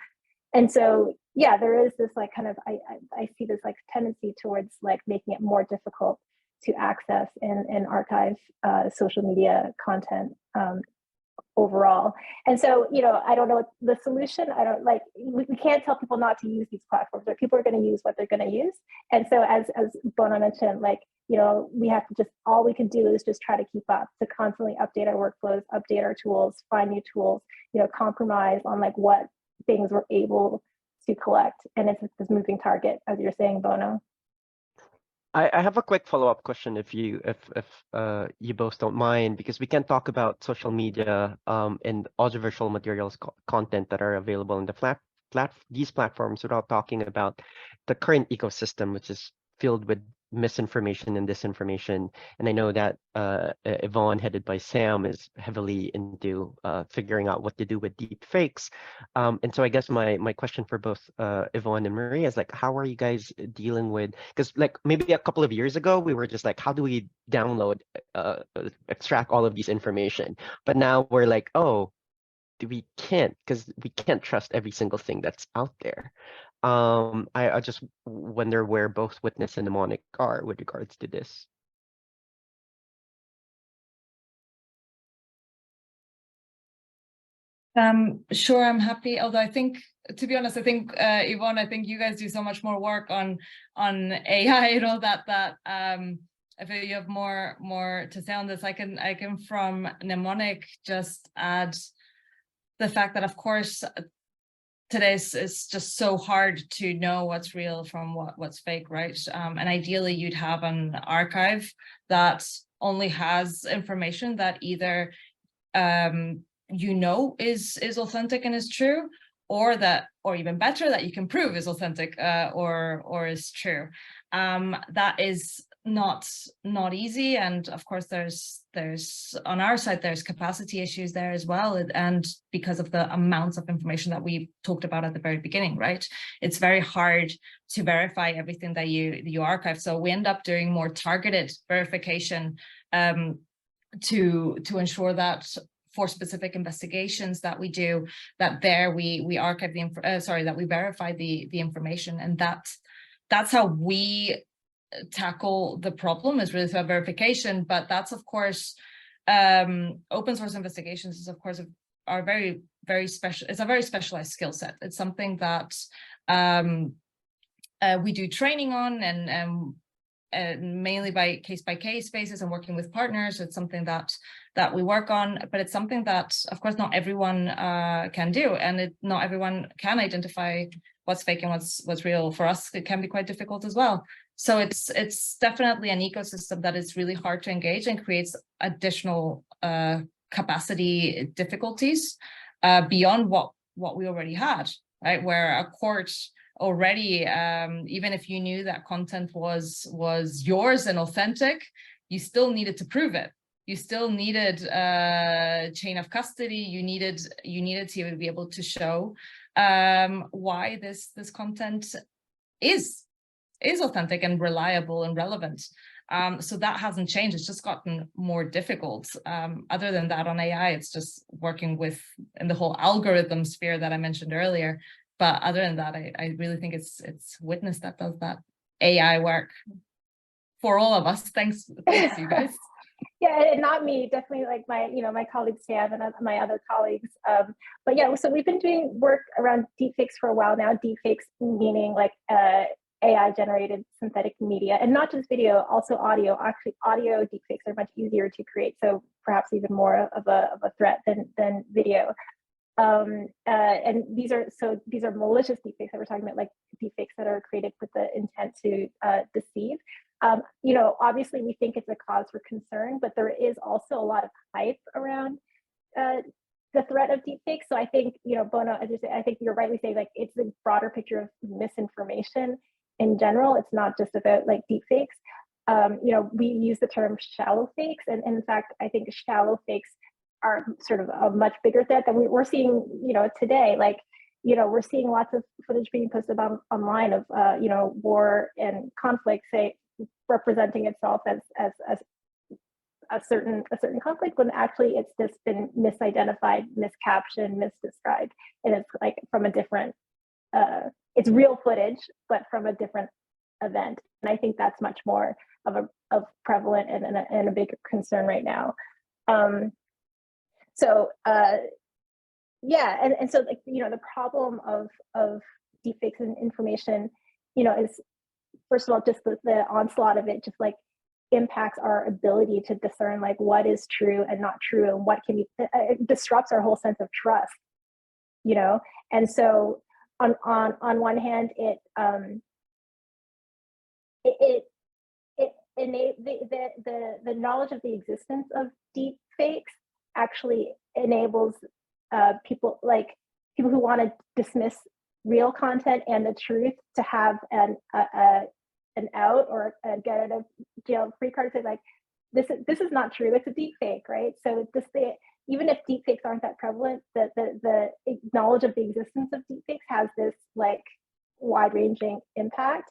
And so, yeah, there is this like kind of, I see this like tendency towards like making it more difficult to access and archive social media content overall. And so, you know, I don't know the solution. I don't like, we can't tell people not to use these platforms, or people are going to use what they're going to use. And so as Bona mentioned, like, you know, we have to just, all we can do is just try to keep up, to constantly update our workflows, update our tools, find new tools, you know, compromise on like what things we're able to collect. And it's this moving target, as you're saying, Bono. I have a quick follow-up question if you both don't mind, because we can talk about social media and audiovisual materials content that are available in the these platforms without talking about the current ecosystem, which is filled with misinformation and disinformation. And I know that Yvonne, headed by Sam, is heavily into figuring out what to do with deep fakes. And so I guess my question for both Yvonne and Maria is like, how are you guys dealing with, because like maybe a couple of years ago, we were just like, how do we download, extract all of these information? But now we're like, oh, we can't, because we can't trust every single thing that's out there. I just wonder where both Witness and Mnemonic are with regards to this. Sure, I'm happy. Although I think, to be honest, I think Yvonne, I think you guys do so much more work on AI and all that I feel you have more to say on this. I can from Mnemonic just add the fact that, of course, today it's just so hard to know what's real from what's fake, right? And ideally, you'd have an archive that only has information that either you know is authentic and is true, or even better, that you can prove is authentic or is true. That is not easy, and of course there's on our side there's capacity issues there as well, and because of the amounts of information that we talked about at the very beginning, right? It's very hard to verify everything that you archive, so we end up doing more targeted verification to ensure that for specific investigations that we do, that there we archive that we verify the information, and that's how we tackle the problem, is really through verification. But that's, of course, open source investigations is, of course, are very special. It's a very specialized skill set. It's something that we do training on, and mainly by case basis and working with partners. It's something that we work on, but it's something that, of course, not everyone can do, and not everyone can identify what's fake and what's real. For us, it can be quite difficult as well. So it's definitely an ecosystem that is really hard to engage and creates additional capacity difficulties beyond what we already had, right? Where a court already, even if you knew that content was yours and authentic, you still needed to prove it. You still needed chain of custody. You needed to be able to show why this content is authentic and reliable and relevant. So that hasn't changed. It's just gotten more difficult. Other than that, on AI, it's just working in the whole algorithm sphere that I mentioned earlier. But other than that, I really think it's Witness that does that AI work for all of us. Thanks you guys. Yeah, and not me, definitely like my colleague Sam and my other colleagues. But yeah, so we've been doing work around deepfakes for a while now. Deepfakes meaning like AI generated synthetic media, and not just video, also audio. Actually, audio deepfakes are much easier to create, so perhaps even more of a threat than video. And these are malicious deepfakes that we're talking about, like deepfakes that are created with the intent to deceive. Obviously we think it's a cause for concern, but there is also a lot of hype around the threat of deepfakes. So I think, Bono, as you say, I think you're rightly saying, like, it's a broader picture of misinformation in general. It's not just about like deepfakes. We use the term shallow fakes, and in fact, I think shallow fakes are sort of a much bigger threat than we're seeing, today. Like, we're seeing lots of footage being posted online of, war and conflict, say, representing itself as a certain conflict, when actually it's just been misidentified, miscaptioned, misdescribed, and it's like from a different, it's real footage, but from a different event. And I think that's much more of prevalent and a big concern right now. Yeah, and so, like, the problem of deepfakes and information, is, first of all, just the onslaught of it just like impacts our ability to discern like what is true and not true, and what can be, it disrupts our whole sense of trust, and so on one hand, it the knowledge of the existence of deep fakes actually enables people who want to dismiss real content and the truth to have an out or a get out of jail free card, say like, this is not true, it's a deep fake, right? So even if deep fakes aren't that prevalent, the knowledge of the existence of deep fakes has this like wide-ranging impact.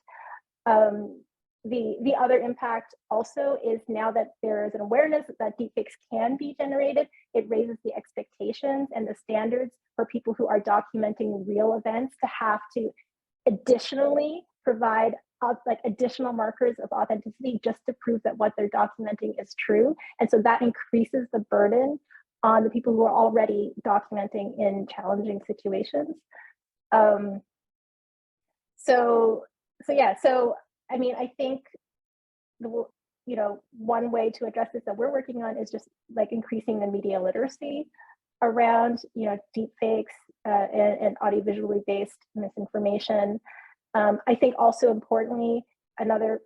The other impact also is, now that there is an awareness that deepfakes can be generated, it raises the expectations and the standards for people who are documenting real events to have to additionally provide like additional markers of authenticity just to prove that what they're documenting is true. And so that increases the burden on the people who are already documenting in challenging situations. So I mean, I think one way to address this that we're working on is just like increasing the media literacy around deep fakes and audiovisually based misinformation. I think also importantly, another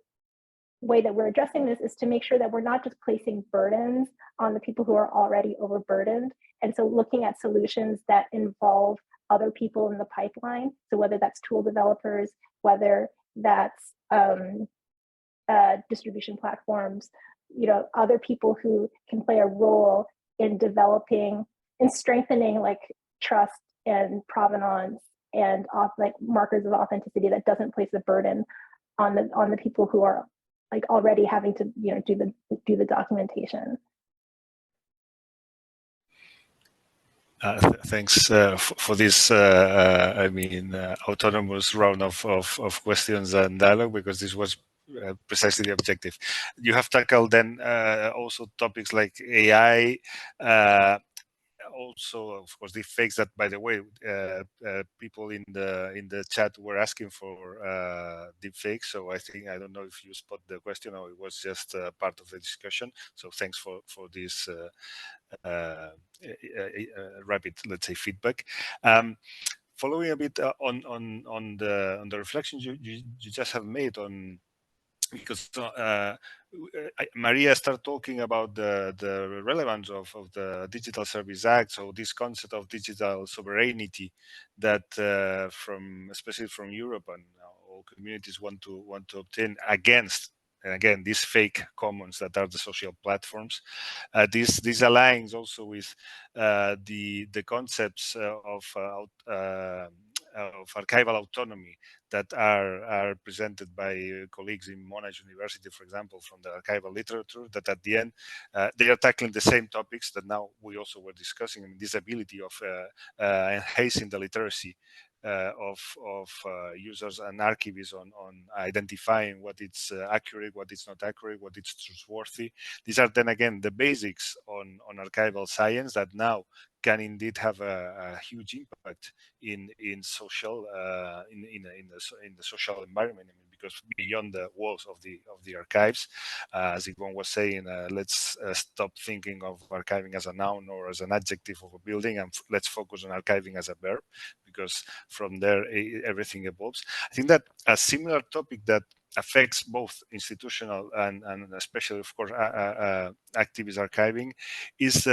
way that we're addressing this is to make sure that we're not just placing burdens on the people who are already overburdened. And so looking at solutions that involve other people in the pipeline. So whether that's tool developers, whether that's distribution platforms, other people who can play a role in developing and strengthening like trust and provenance and like markers of authenticity that doesn't place a burden on the people who are like already having to do the documentation. Thanks for this, autonomous round of questions and dialogue, because this was precisely the objective. You have tackled then also topics like AI, also, of course, the fakes that, by the way, people in the chat were asking for deep fakes. So I don't know if you spot the question or it was just part of the discussion. So thanks for this rapid, let's say, feedback. Following a bit on the reflections you just have made on, because Maria started talking about the relevance of the Digital Service Act. So this concept of digital sovereignty that especially from Europe and all communities want to obtain against, and again, these fake commons that are the social platforms. This aligns also with the concepts of archival autonomy that are presented by colleagues in Monash University, for example, from the archival literature, that at the end, they are tackling the same topics that now we also were discussing. I mean, this ability of enhancing the literacy of users and archivists on identifying what is accurate, what is not accurate, what is trustworthy. These are then again the basics on archival science that now can indeed have a huge impact in social in the social environment. I mean, because beyond the walls of the archives, as Yvonne was saying, let's stop thinking of archiving as a noun or as an adjective of a building, and let's focus on archiving as a verb, because from there everything evolves. I think that a similar topic that affects both institutional and especially, of course, activist archiving is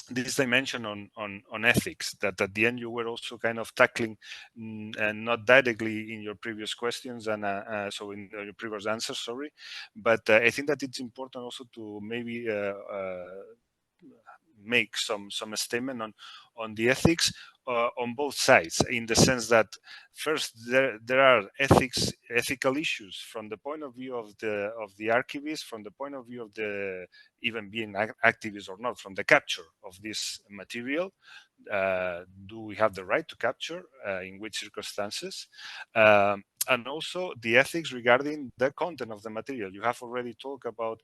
this dimension on ethics that at the end you were also kind of tackling, and not directly in your previous questions and so in your previous answers, sorry, but I think that it's important also to maybe make some statement on the ethics on both sides, in the sense that first there are ethical issues from the point of view of the archivist, from the point of view of the even being activist or not, from the capture of this material. Do we have the right to capture? In which circumstances? And also the ethics regarding the content of the material. You have already talked about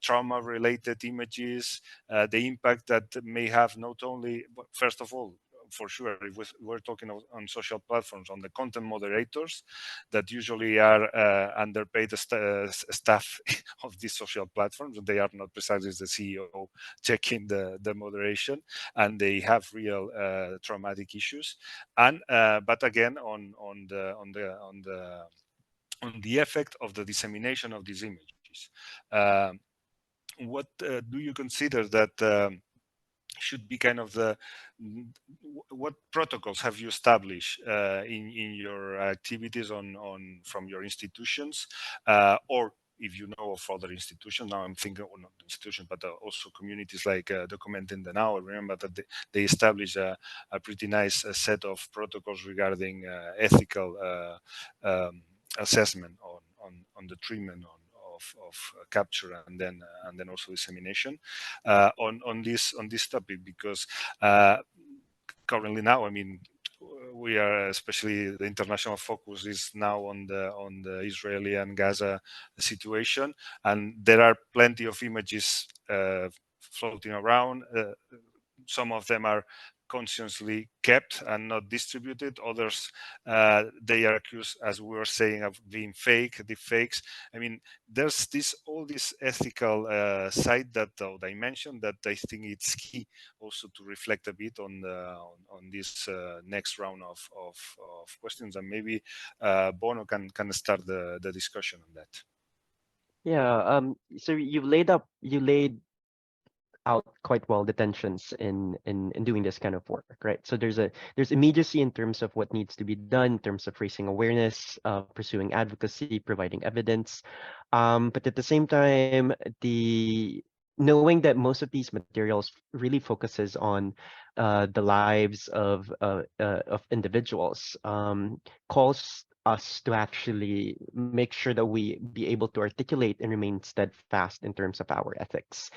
trauma-related images, the impact that may have not only, first of all, for sure, if we're talking on social platforms, on the content moderators that usually are underpaid staff of these social platforms. They are not precisely the CEO checking the moderation, and they have real traumatic issues. And but again, on the effect of the dissemination of these images. What do you consider that should be kind of what protocols have you established in your activities from your institutions, or if you know of other institutions? Now I'm thinking not institutions, but also communities like Documenting the Now. I remember that they established a pretty nice set of protocols regarding ethical assessment on the treatment of capture and then also dissemination on this topic, because currently now, I mean, we are, especially the international focus is now on the Israeli and Gaza situation, and there are plenty of images floating around. Some of them are consciously kept and not distributed. Others, they are accused, as we were saying, of being fake, deepfakes. I mean, there's all this ethical side, that dimension, that I think it's key also to reflect a bit on this next round of questions, and maybe Bono can start the discussion on that. Yeah. So you laid out quite well the tensions in doing this kind of work, right? So there's immediacy in terms of what needs to be done, in terms of raising awareness, pursuing advocacy, providing evidence, but at the same time, the knowing that most of these materials really focuses on the lives of individuals, calls us to actually make sure that we be able to articulate and remain steadfast in terms of our ethics.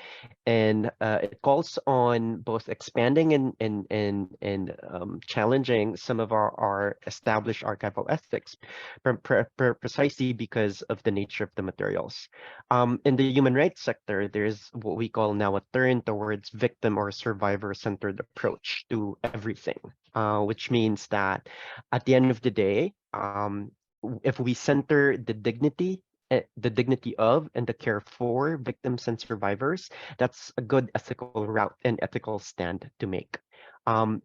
And it calls on both expanding and challenging some of our established archival ethics, precisely because of the nature of the materials. In the human rights sector, there's what we call now a turn towards victim or survivor-centered approach to everything, which means that at the end of the day, if we center the dignity of and the care for victims and survivors, that's a good ethical route and ethical stand to make. And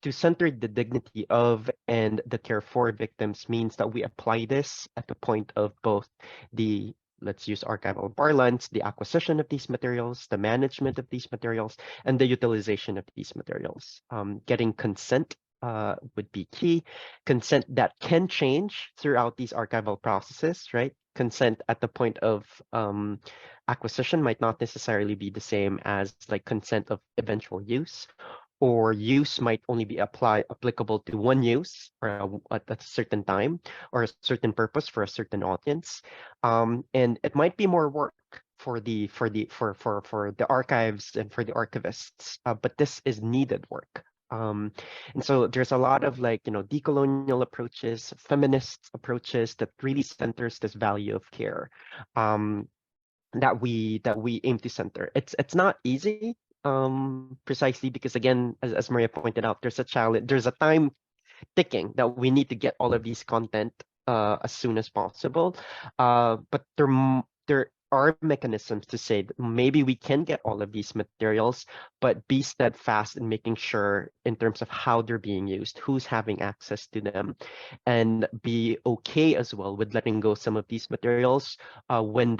to center the dignity of and the care for victims means that we apply this at the point of both the, let's use archival parlance, the acquisition of these materials, the management of these materials, and the utilization of these materials. Getting consent would be key. Consent that can change throughout these archival processes, right? Consent at the point of acquisition might not necessarily be the same as like consent of eventual use, or use might only be applicable to one use or at a certain time or a certain purpose for a certain audience, and it might be more work for the archives and for the archivists, but this is needed work. And so there's a lot of decolonial approaches, feminist approaches that really centers this value of care, that we aim to center. It's not easy, precisely because, again, as Maria pointed out, there's a challenge, there's a time ticking that we need to get all of these content as soon as possible. But there are mechanisms to say that maybe we can get all of these materials, but be steadfast in making sure in terms of how they're being used, who's having access to them, and be okay as well with letting go some of these materials when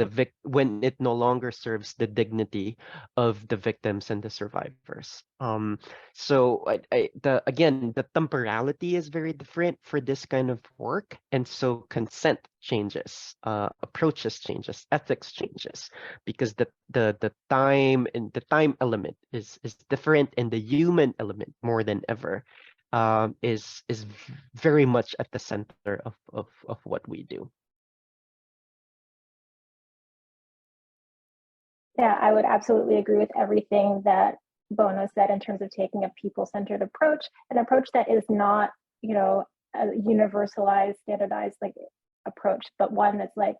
it no longer serves the dignity of the victims and the survivors. So again, the temporality is very different for this kind of work, and so consent changes, approaches changes, ethics changes, because the time and the time element is different, and the human element more than ever is very much at the center of what we do. Yeah, I would absolutely agree with everything that Bono said in terms of taking a people-centered approach, an approach that is not, you know, a universalized, standardized like approach, but one that's like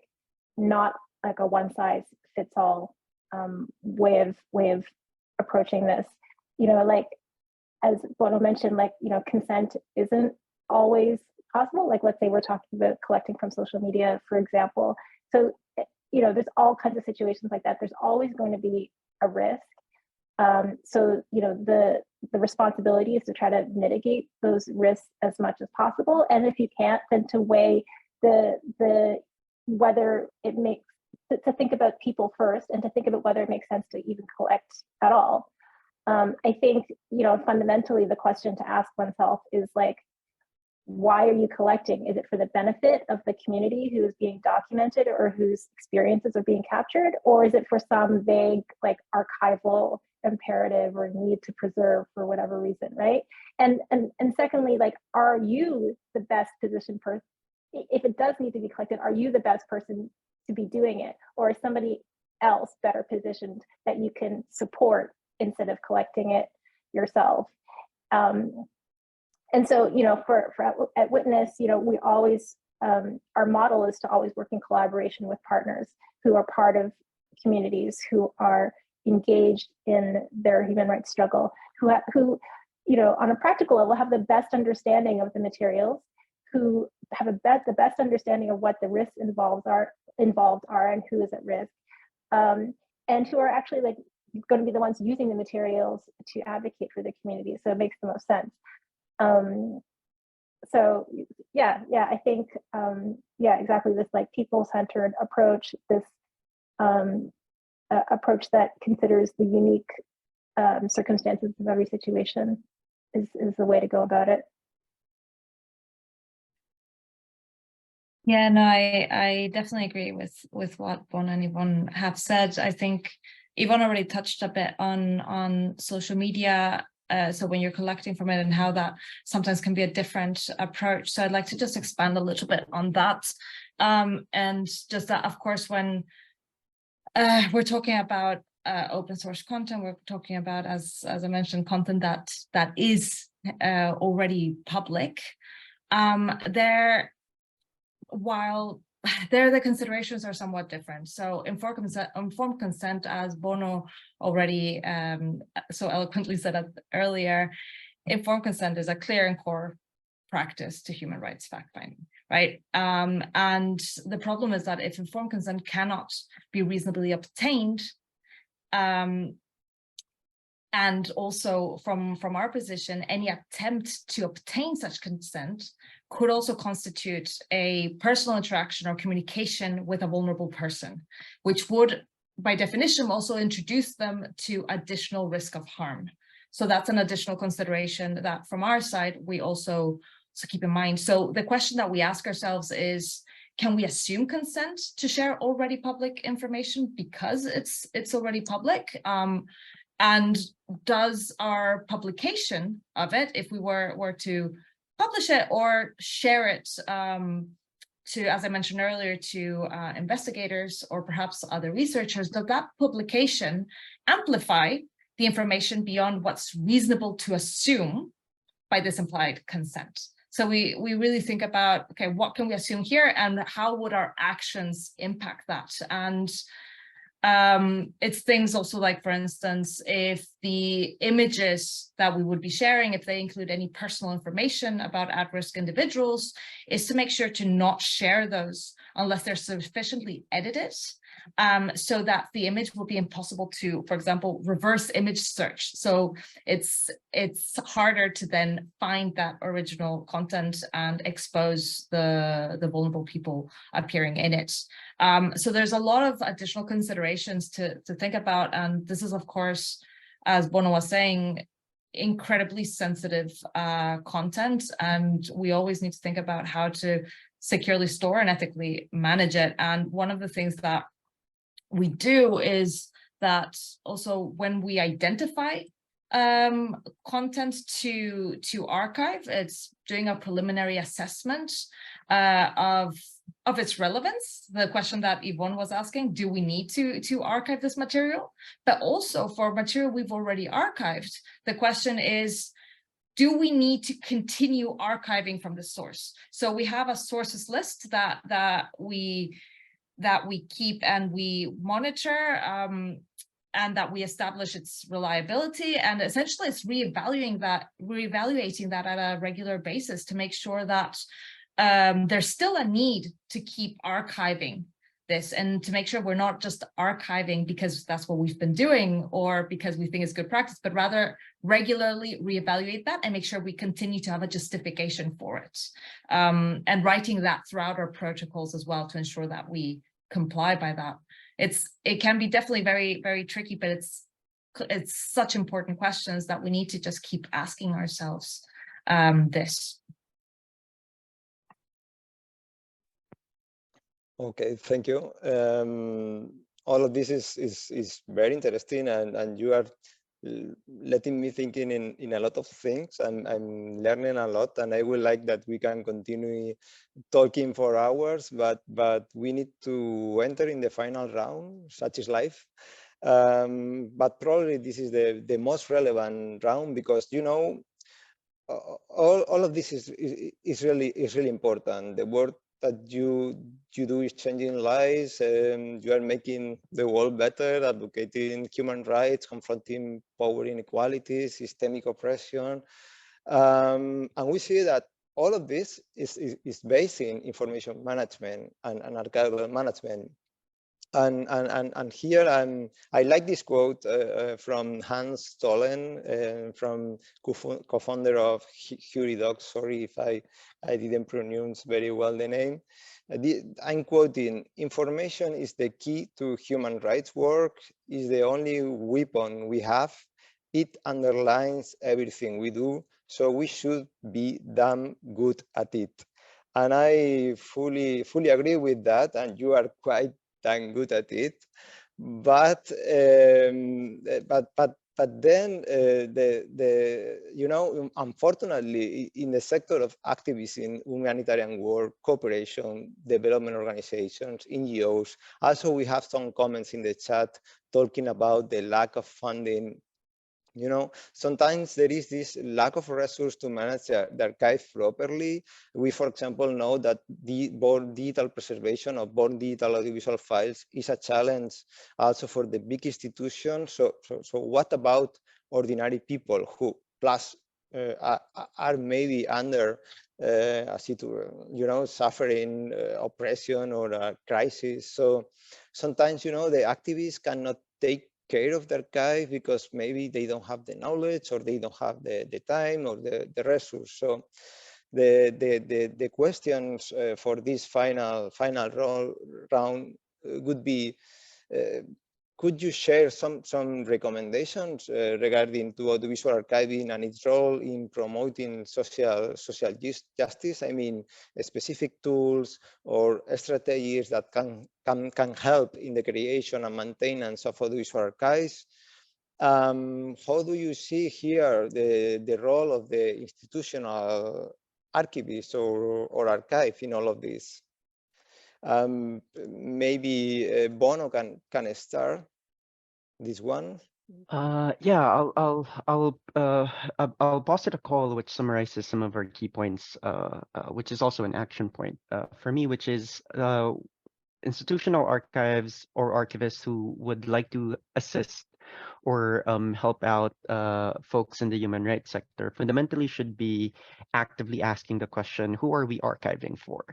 not like a one-size-fits-all way of approaching this. You know, like as Bono mentioned, like, you know, consent isn't always possible. Like, let's say we're talking about collecting from social media, for example. So, you know, there's all kinds of situations like that. There's always going to be a risk. So, you know, the responsibility is to try to mitigate those risks as much as possible. And if you can't, then to weigh the whether it makes, to think about people first, and to think about whether it makes sense to even collect at all. I think, you know, fundamentally the question to ask oneself is like, why are you collecting? Is it for the benefit of the community who is being documented or whose experiences are being captured? Or is it for some vague like archival imperative or need to preserve for whatever reason, right? And secondly, like, are you the best positioned person? If it does need to be collected, are you the best person to be doing it? Or is somebody else better positioned that you can support instead of collecting it yourself? And so, you know, for at Witness, you know, we always, our model is to always work in collaboration with partners who are part of communities, who are engaged in their human rights struggle, who, you know, on a practical level, have the best understanding of the materials, who have the best understanding of what the risks involved are, and who is at risk, and who are actually like going to be the ones using the materials to advocate for the community. So it makes the most sense. So yeah, I think, yeah, exactly, this like people-centered approach, this approach that considers the unique circumstances of every situation is the way to go about it. Yeah, no, I definitely agree with what Bono and Yvonne have said. I think Yvonne already touched a bit on social media. So when you're collecting from it and how that sometimes can be a different approach. So I'd like to just expand a little bit on that. And just that, of course, when we're talking about open source content, we're talking about, as I mentioned, content that is already public. While there the considerations are somewhat different. So informed consent, as Bono already so eloquently said earlier, informed consent is a clear and core practice to human rights fact-finding, right? And the problem is that if informed consent cannot be reasonably obtained, and also from our position, any attempt to obtain such consent could also constitute a personal interaction or communication with a vulnerable person, which would, by definition, also introduce them to additional risk of harm. So that's an additional consideration that from our side, we also keep in mind. So the question that we ask ourselves is, can we assume consent to share already public information because it's already public? And does our publication of it, if we were to publish it or share it to, as I mentioned earlier, to investigators or perhaps other researchers, does that publication amplify the information beyond what's reasonable to assume by this implied consent? So we really think about, okay, what can we assume here and how would our actions impact that? And it's things also like, for instance, if the images that we would be sharing, if they include any personal information about at-risk individuals, is to make sure to not share those unless they're sufficiently edited, so that the image will be impossible to, for example, reverse image search. So it's harder to then find that original content and expose the vulnerable people appearing in it. So there's a lot of additional considerations to think about. And this is, of course, as Bono was saying, incredibly sensitive content. And we always need to think about how to securely store and ethically manage it. And one of the things that we do is that also when we identify content to archive, it's doing a preliminary assessment of its relevance. The question that Yvonne was asking, do we need to archive this material? But also for material we've already archived, the question is, do we need to continue archiving from the source? So we have a sources list that we keep and we monitor, and that we establish its reliability, and essentially it's reevaluating that at a regular basis to make sure that there's still a need to keep archiving this, and to make sure we're not just archiving because that's what we've been doing or because we think it's good practice, but rather regularly reevaluate that and make sure we continue to have a justification for it, and writing that throughout our protocols as well to ensure that we comply by that. It can be definitely very, very tricky, but it's such important questions that we need to just keep asking ourselves this. Okay, thank you. All of this is very interesting, and you are letting me thinking in a lot of things, and I'm learning a lot, and I would like that we can continue talking for hours, but we need to enter in the final round, such is life. But probably this is the most relevant round, because all of this is really important. The work that you do is changing lives, you are making the world better, advocating human rights, confronting power inequality, systemic oppression, and we see that all of this is based in information management and archival management. And here I like this quote from Hans Stollen, from co-founder of HuriDocs. Sorry if I didn't pronounce very well the name. I'm quoting: "Information is the key to human rights work, is the only weapon we have. It underlines everything we do, so we should be damn good at it." And I fully agree with that, and you are quite dang good at it. But then unfortunately, in the sector of activism, humanitarian work, cooperation, development organizations, NGOs, also we have some comments in the chat talking about the lack of funding. Sometimes there is this lack of resources to manage the archive properly. We, for example, know that the born digital preservation of born digital audiovisual files is a challenge also for the big institutions. So what about ordinary people who plus are maybe under suffering oppression or a crisis? So sometimes, the activists cannot take care of the archive because maybe they don't have the knowledge, or they don't have the time or the resource. So the questions for this final round would be, could you share some recommendations regarding to audiovisual archiving and its role in promoting social justice? I mean, specific tools or strategies that can help in the creation and maintenance of audiovisual archives. How do you see here the role of the institutional archivist or archive in all of this? Maybe Bono can start this one. Yeah, I'll posit a call which summarizes some of our key points, which is also an action point for me, which is institutional archives or archivists who would like to assist or help out folks in the human rights sector fundamentally should be actively asking the question, who are we archiving for?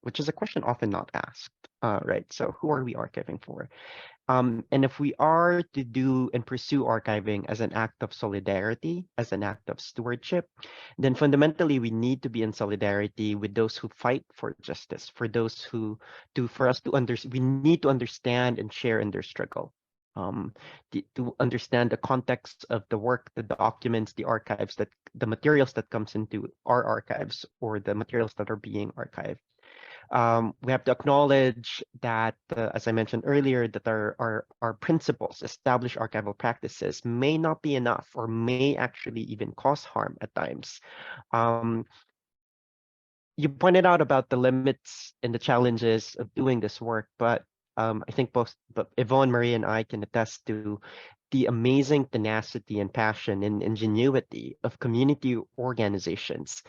Which is a question often not asked, right? So who are we archiving for? And if we are to do and pursue archiving as an act of solidarity, as an act of stewardship, then fundamentally we need to be in solidarity with those who fight for justice, for those who we need to understand and share in their struggle. To understand the context of the work, the documents, the archives, the materials that comes into our archives, or the materials that are being archived. We have to acknowledge that, as I mentioned earlier, that our principles, established archival practices, may not be enough or may actually even cause harm at times. You pointed out about the limits and the challenges of doing this work, but I think both Yvonne, Maria, and I can attest to the amazing tenacity and passion and ingenuity of community organizations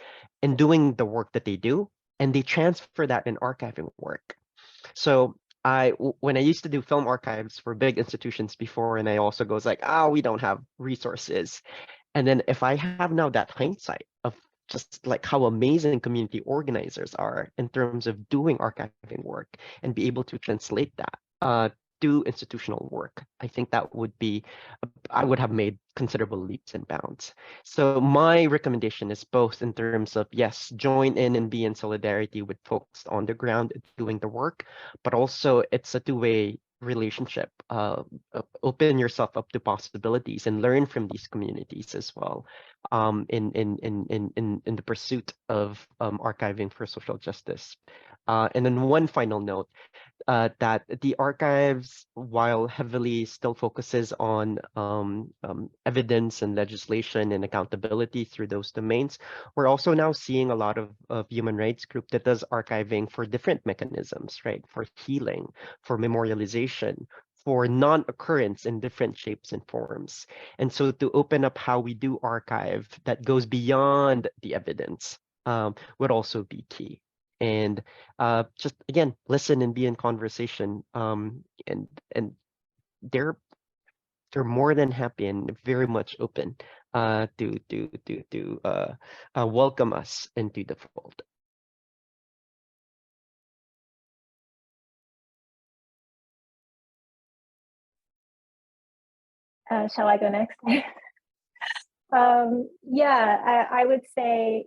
in doing the work that they do, and they transfer that in archiving work. So when I used to do film archives for big institutions before, and I also goes like, we don't have resources. And then if I have now that hindsight of just like how amazing community organizers are in terms of doing archiving work and be able to translate that to institutional work, I think that would be, I would have made considerable leaps and bounds. So my recommendation is both in terms of, yes, join in and be in solidarity with folks on the ground doing the work, but also it's a two-way relationship. Open yourself up to possibilities and learn from these communities as well, in the pursuit of archiving for social justice. And then one final note, that the archives, while heavily still focuses on evidence and legislation and accountability through those domains, we're also now seeing a lot of human rights group that does archiving for different mechanisms, right? For healing, for memorialization, for non-occurrence in different shapes and forms. And so to open up how we do archive that goes beyond the evidence would also be key. And just again, listen and be in conversation. And they're more than happy and very much open to welcome us into the fold. Shall I go next? Yeah, I would say,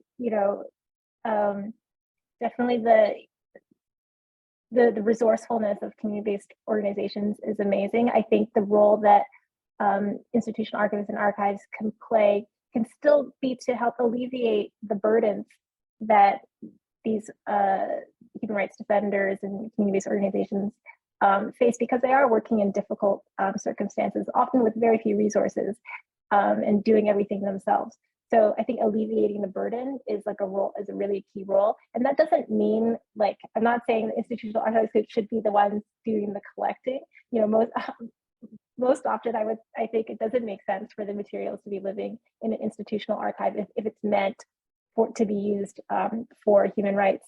definitely the resourcefulness of community-based organizations is amazing. I think the role that institutional archivists and archives can play can still be to help alleviate the burdens that these human rights defenders and community-based organizations face, because they are working in difficult circumstances, often with very few resources, and doing everything themselves. So I think alleviating the burden is like is a really key role. And that doesn't mean, like, I'm not saying the institutional archives should be the ones doing the collecting. Most often I think it doesn't make sense for the materials to be living in an institutional archive if it's meant to be used for human rights.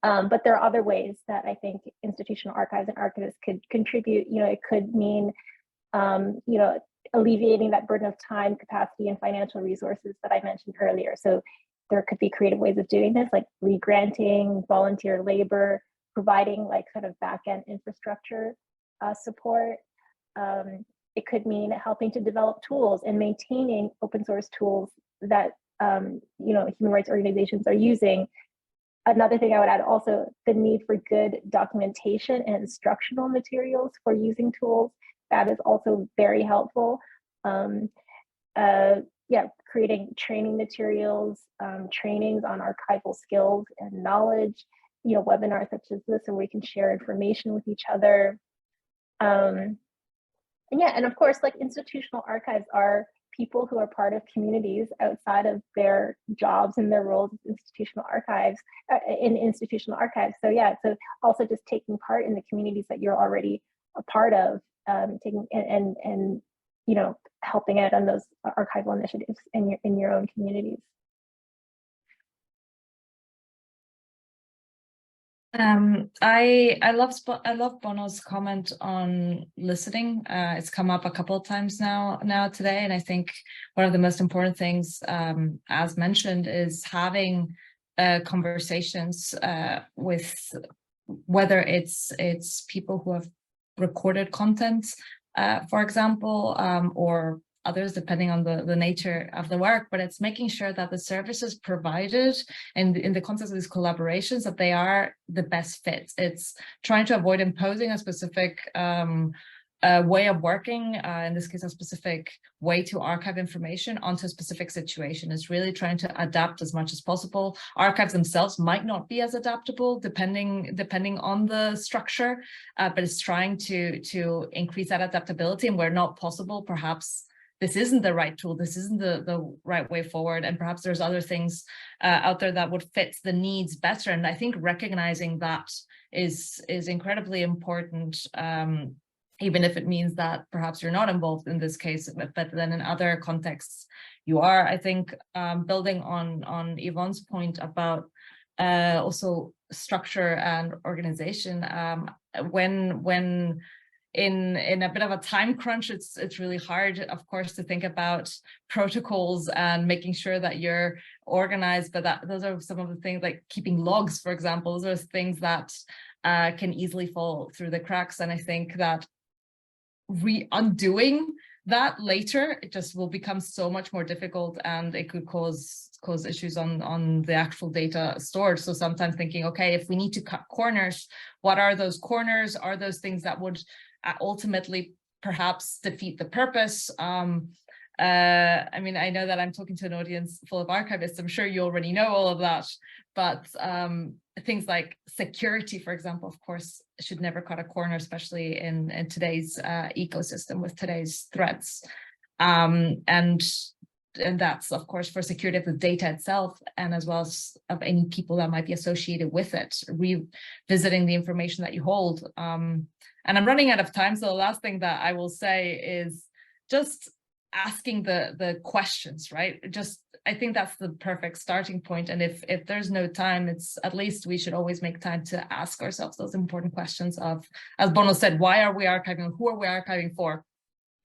But there are other ways that I think institutional archives and archivists could contribute. It could mean, alleviating that burden of time, capacity, and financial resources that I mentioned earlier. So there could be creative ways of doing this, like re-granting, volunteer labor, providing like kind of back-end infrastructure support. It could mean helping to develop tools and maintaining open source tools that human rights organizations are using. Another thing I would add, also the need for good documentation and instructional materials for using tools. That is also very helpful. Creating training materials, trainings on archival skills and knowledge, webinars such as this, where we can share information with each other. And of course, like, institutional archives are people who are part of communities outside of their jobs and their roles as institutional archives, So yeah, so also just taking part in the communities that you're already a part of, taking and helping out on those archival initiatives in your own communities. I love Bono's comment on listening. It's come up a couple of times now today, and I think one of the most important things, as mentioned, is having conversations with, whether it's people who have recorded content, for example, or others, depending on the nature of the work, but it's making sure that the services provided in the context of these collaborations, that they are the best fit. It's trying to avoid imposing a specific way of working, in this case, a specific way to archive information onto a specific situation. Is really trying to adapt as much as possible. Archives themselves might not be as adaptable depending on the structure, but it's trying to increase that adaptability. And where not possible, perhaps this isn't the right tool, this isn't the right way forward, and perhaps there's other things out there that would fit the needs better. And I think recognizing that is incredibly important, even if it means that perhaps you're not involved in this case, but then in other contexts you are. I think building on Yvonne's point about also structure and organization, when in a bit of a time crunch, it's really hard, of course, to think about protocols and making sure that you're organized. But those are some of the things, like keeping logs, for example. Those are things that can easily fall through the cracks. And I think that undoing that later, it just will become so much more difficult, and it could cause issues on the actual data stored. So sometimes thinking, okay, if we need to cut corners, what are those corners? Are those things that would ultimately perhaps defeat the purpose? I mean, I know that I'm talking to an audience full of archivists. I'm sure you already know all of that, but things like security, for example, of course, should never cut a corner, especially in today's ecosystem with today's threats. And that's, of course, for security of the data itself, and as well as of any people that might be associated with it, revisiting the information that you hold. And I'm running out of time, so the last thing that I will say is just asking the questions, right? I think that's the perfect starting point. And if there's no time, it's at least we should always make time to ask ourselves those important questions of, as Bono said, why are we archiving? Who are we archiving for?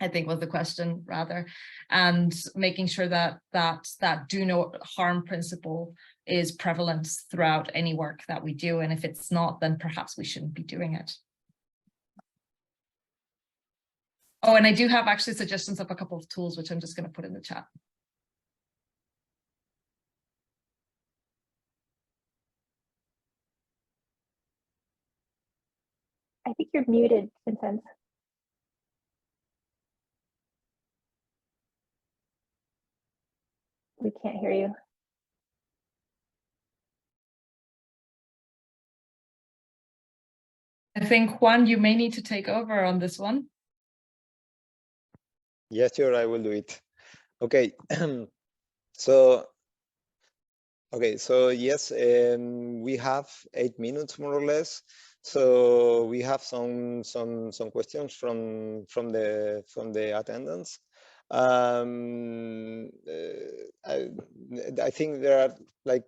I think was the question, rather, and making sure that do no harm principle is prevalent throughout any work that we do. And if it's not, then perhaps we shouldn't be doing it. Oh, and I do have actually suggestions of a couple of tools, which I'm just going to put in the chat. I think you're muted, Vincent. We can't hear you. I think, Juan, you may need to take over on this one. Yes, sure, I will do it. Okay, so yes, we have 8 minutes more or less. So we have some questions from the attendants. I think there are like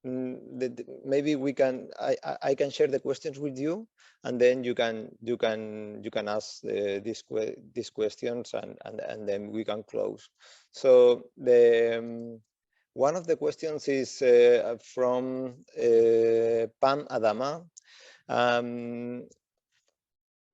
maybe I can share the questions with you, and then you can ask these questions, and then we can close. So one of the questions is from Pam Adama.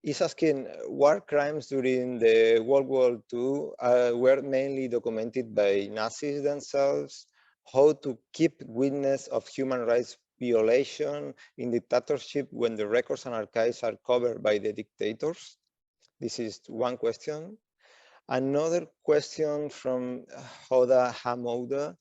Is asking, war crimes during the World War II were mainly documented by Nazis themselves. How to keep witness of human rights violation in dictatorship when the records and archives are covered by the dictators? This is one question. Another question from Hoda Hamouda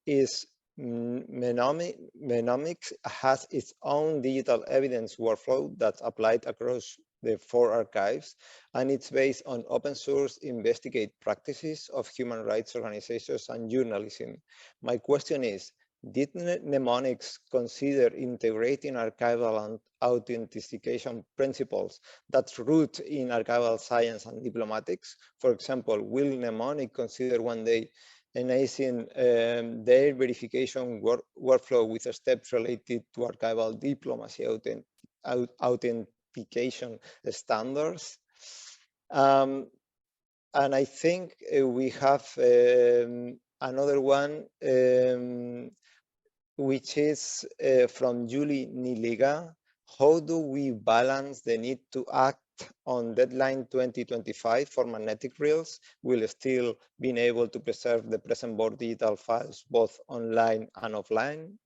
is, Menomics has its own digital evidence workflow that's applied across the 4 archives, and it's based on open source investigate practices of human rights organizations and journalism. My question is, did mnemonics consider integrating archival and authentication principles that's rooted in archival science and diplomatics? For example, will mnemonic consider one day enhancing their verification workflow with steps related to archival diplomacy authentication standards? And I think we have another one, which is from Julie Niliga. How do we balance the need to act on deadline 2025 for magnetic reels, while still being able to preserve the present board digital files both online and offline?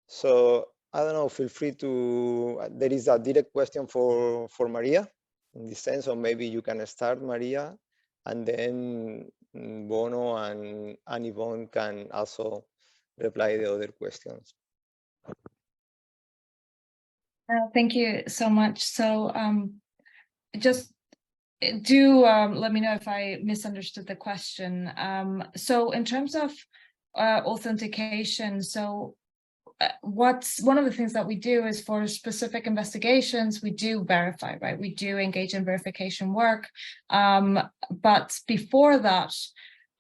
So I don't know, feel free to, there is a direct question for Maria in this sense, or maybe you can start, Maria, and then Bono and Yvonne can also reply the other questions. Thank you so much. So just do let me know if I misunderstood the question. So in terms of authentication, so what's one of the things that we do is for specific investigations, we do verify, right? We do engage in verification work. But before that,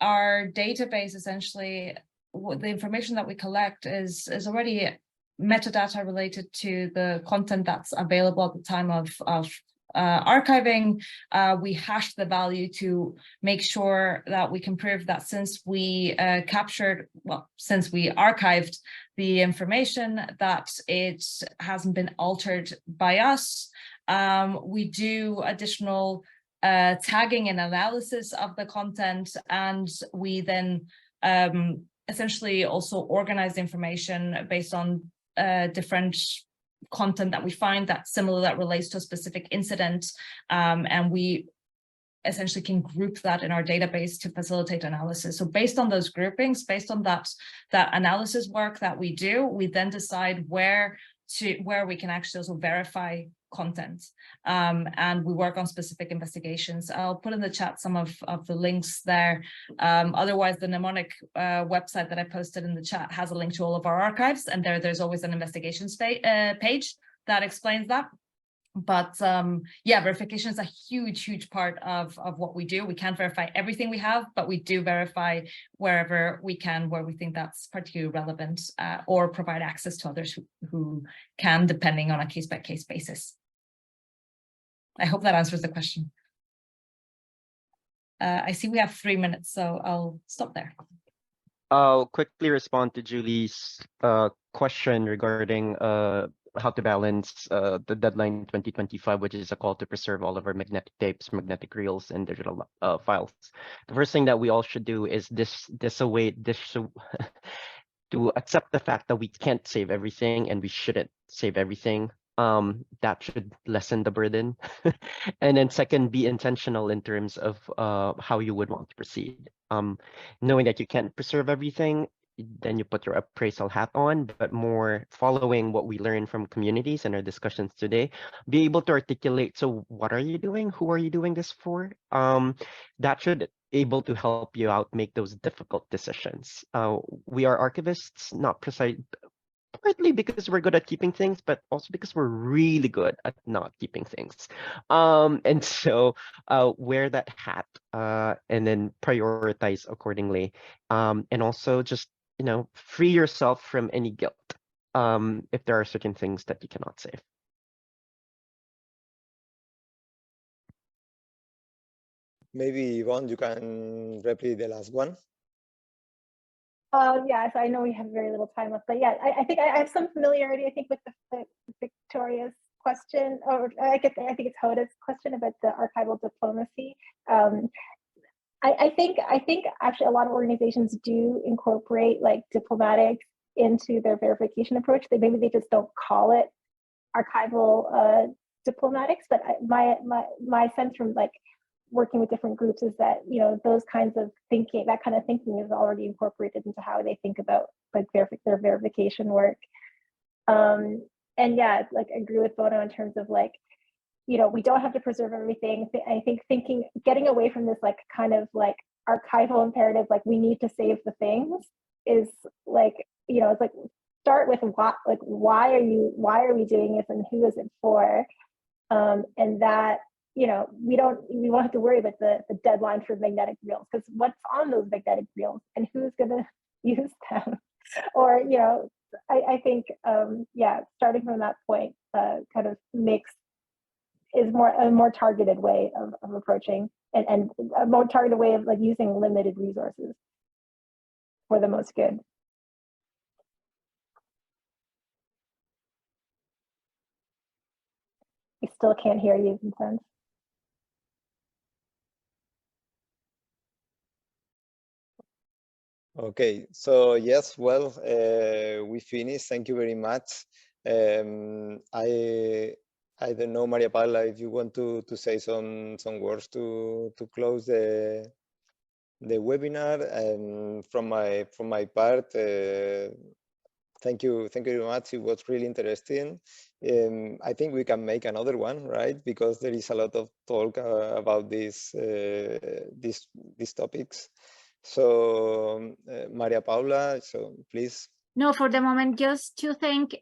our database essentially, the information that we collect is already metadata related to the content that's available at the time of archiving. We hash the value to make sure that we can prove that since we since we archived the information, that it hasn't been altered by us. We do additional tagging and analysis of the content, and we then essentially also organize the information based on different content that we find that's similar, that relates to a specific incident, and we essentially can group that in our database to facilitate analysis. So based on those groupings, based on that analysis work that we do, we then decide where we can actually also verify content, and we work on specific investigations. I'll put in the chat some of the links there. Otherwise, the mnemonic website that I posted in the chat has a link to all of our archives, and there's always an investigations page that explains that. But yeah, verification is a huge part of what we do. We can't verify everything we have, but we do verify wherever we can, where we think that's particularly relevant, or provide access to others who can, depending on a case-by-case basis. I hope that answers the question. I see we have 3 minutes, so I'll stop there. I'll quickly respond to Julie's question regarding how to balance the deadline 2025, which is a call to preserve all of our magnetic tapes, magnetic reels, and digital files. The first thing that we all should do is to accept the fact that we can't save everything and we shouldn't save everything. That should lessen the burden. And then second, be intentional in terms of how you would want to proceed. Knowing that you can't preserve everything, then you put your appraisal hat on, but more following what we learned from communities and our discussions today, be able to articulate, so what are you doing? Who are you doing this for? That should able to help you out make those difficult decisions. We are archivists, not precise, partly because we're good at keeping things, but also because we're really good at not keeping things. And so wear that hat and then prioritize accordingly. And also just, free yourself from any guilt if there are certain things that you cannot save. Maybe Yvonne, you can repeat the last one. Yeah, so I know we have very little time left, but yeah, I think I have some familiarity, I think, with the Victoria's question, or I think it's Hoda's question about the archival diplomacy. I think actually a lot of organizations do incorporate like diplomatics into their verification approach. Maybe they just don't call it archival diplomatics, but my sense from like working with different groups is that those kinds of thinking, that kind of thinking is already incorporated into how they think about like their verification work. And yeah, like I agree with Bono in terms of like, we don't have to preserve everything. I think getting away from this like kind of like archival imperative, like we need to save the things, is like, it's like start with what, like why are we doing this and who is it for? And that we won't have to worry about the deadline for magnetic reels, because what's on those magnetic reels and who's going to use them? Or I think yeah, starting from that point kind of is a more targeted way of approaching, and a more targeted way of like using limited resources for the most good. I still can't hear you, Vincent. Okay, so yes, well, we finished. Thank you very much I don't know, Maria Paula, if you want to say some words to close the webinar. And from my part, thank you very much. It was really interesting. I think we can make another one, right? Because there is a lot of talk about these topics. So Maria Paula, so please. No, for the moment, just to thank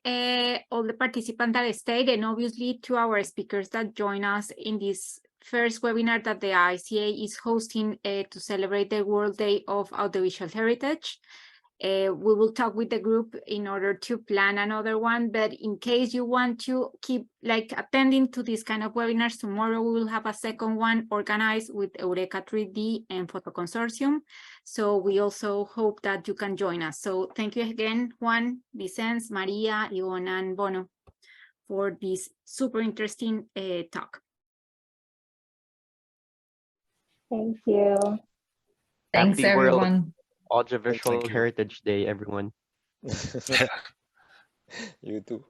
all the participants that stayed, and obviously to our speakers that join us in this first webinar that the ICA is hosting to celebrate the World Day of Audiovisual Heritage. We will talk with the group in order to plan another one, but in case you want to keep like attending to this kind of webinars, tomorrow we will have a second one organized with Eureka 3D and Photo Consortium. So we also hope that you can join us. So thank you again, Juan, Vicens, Maria, Yvonne, and Bono for this super interesting talk. Thank you. Thanks, Happy World everyone. Audiovisual Thank you. Heritage Day, everyone. You too.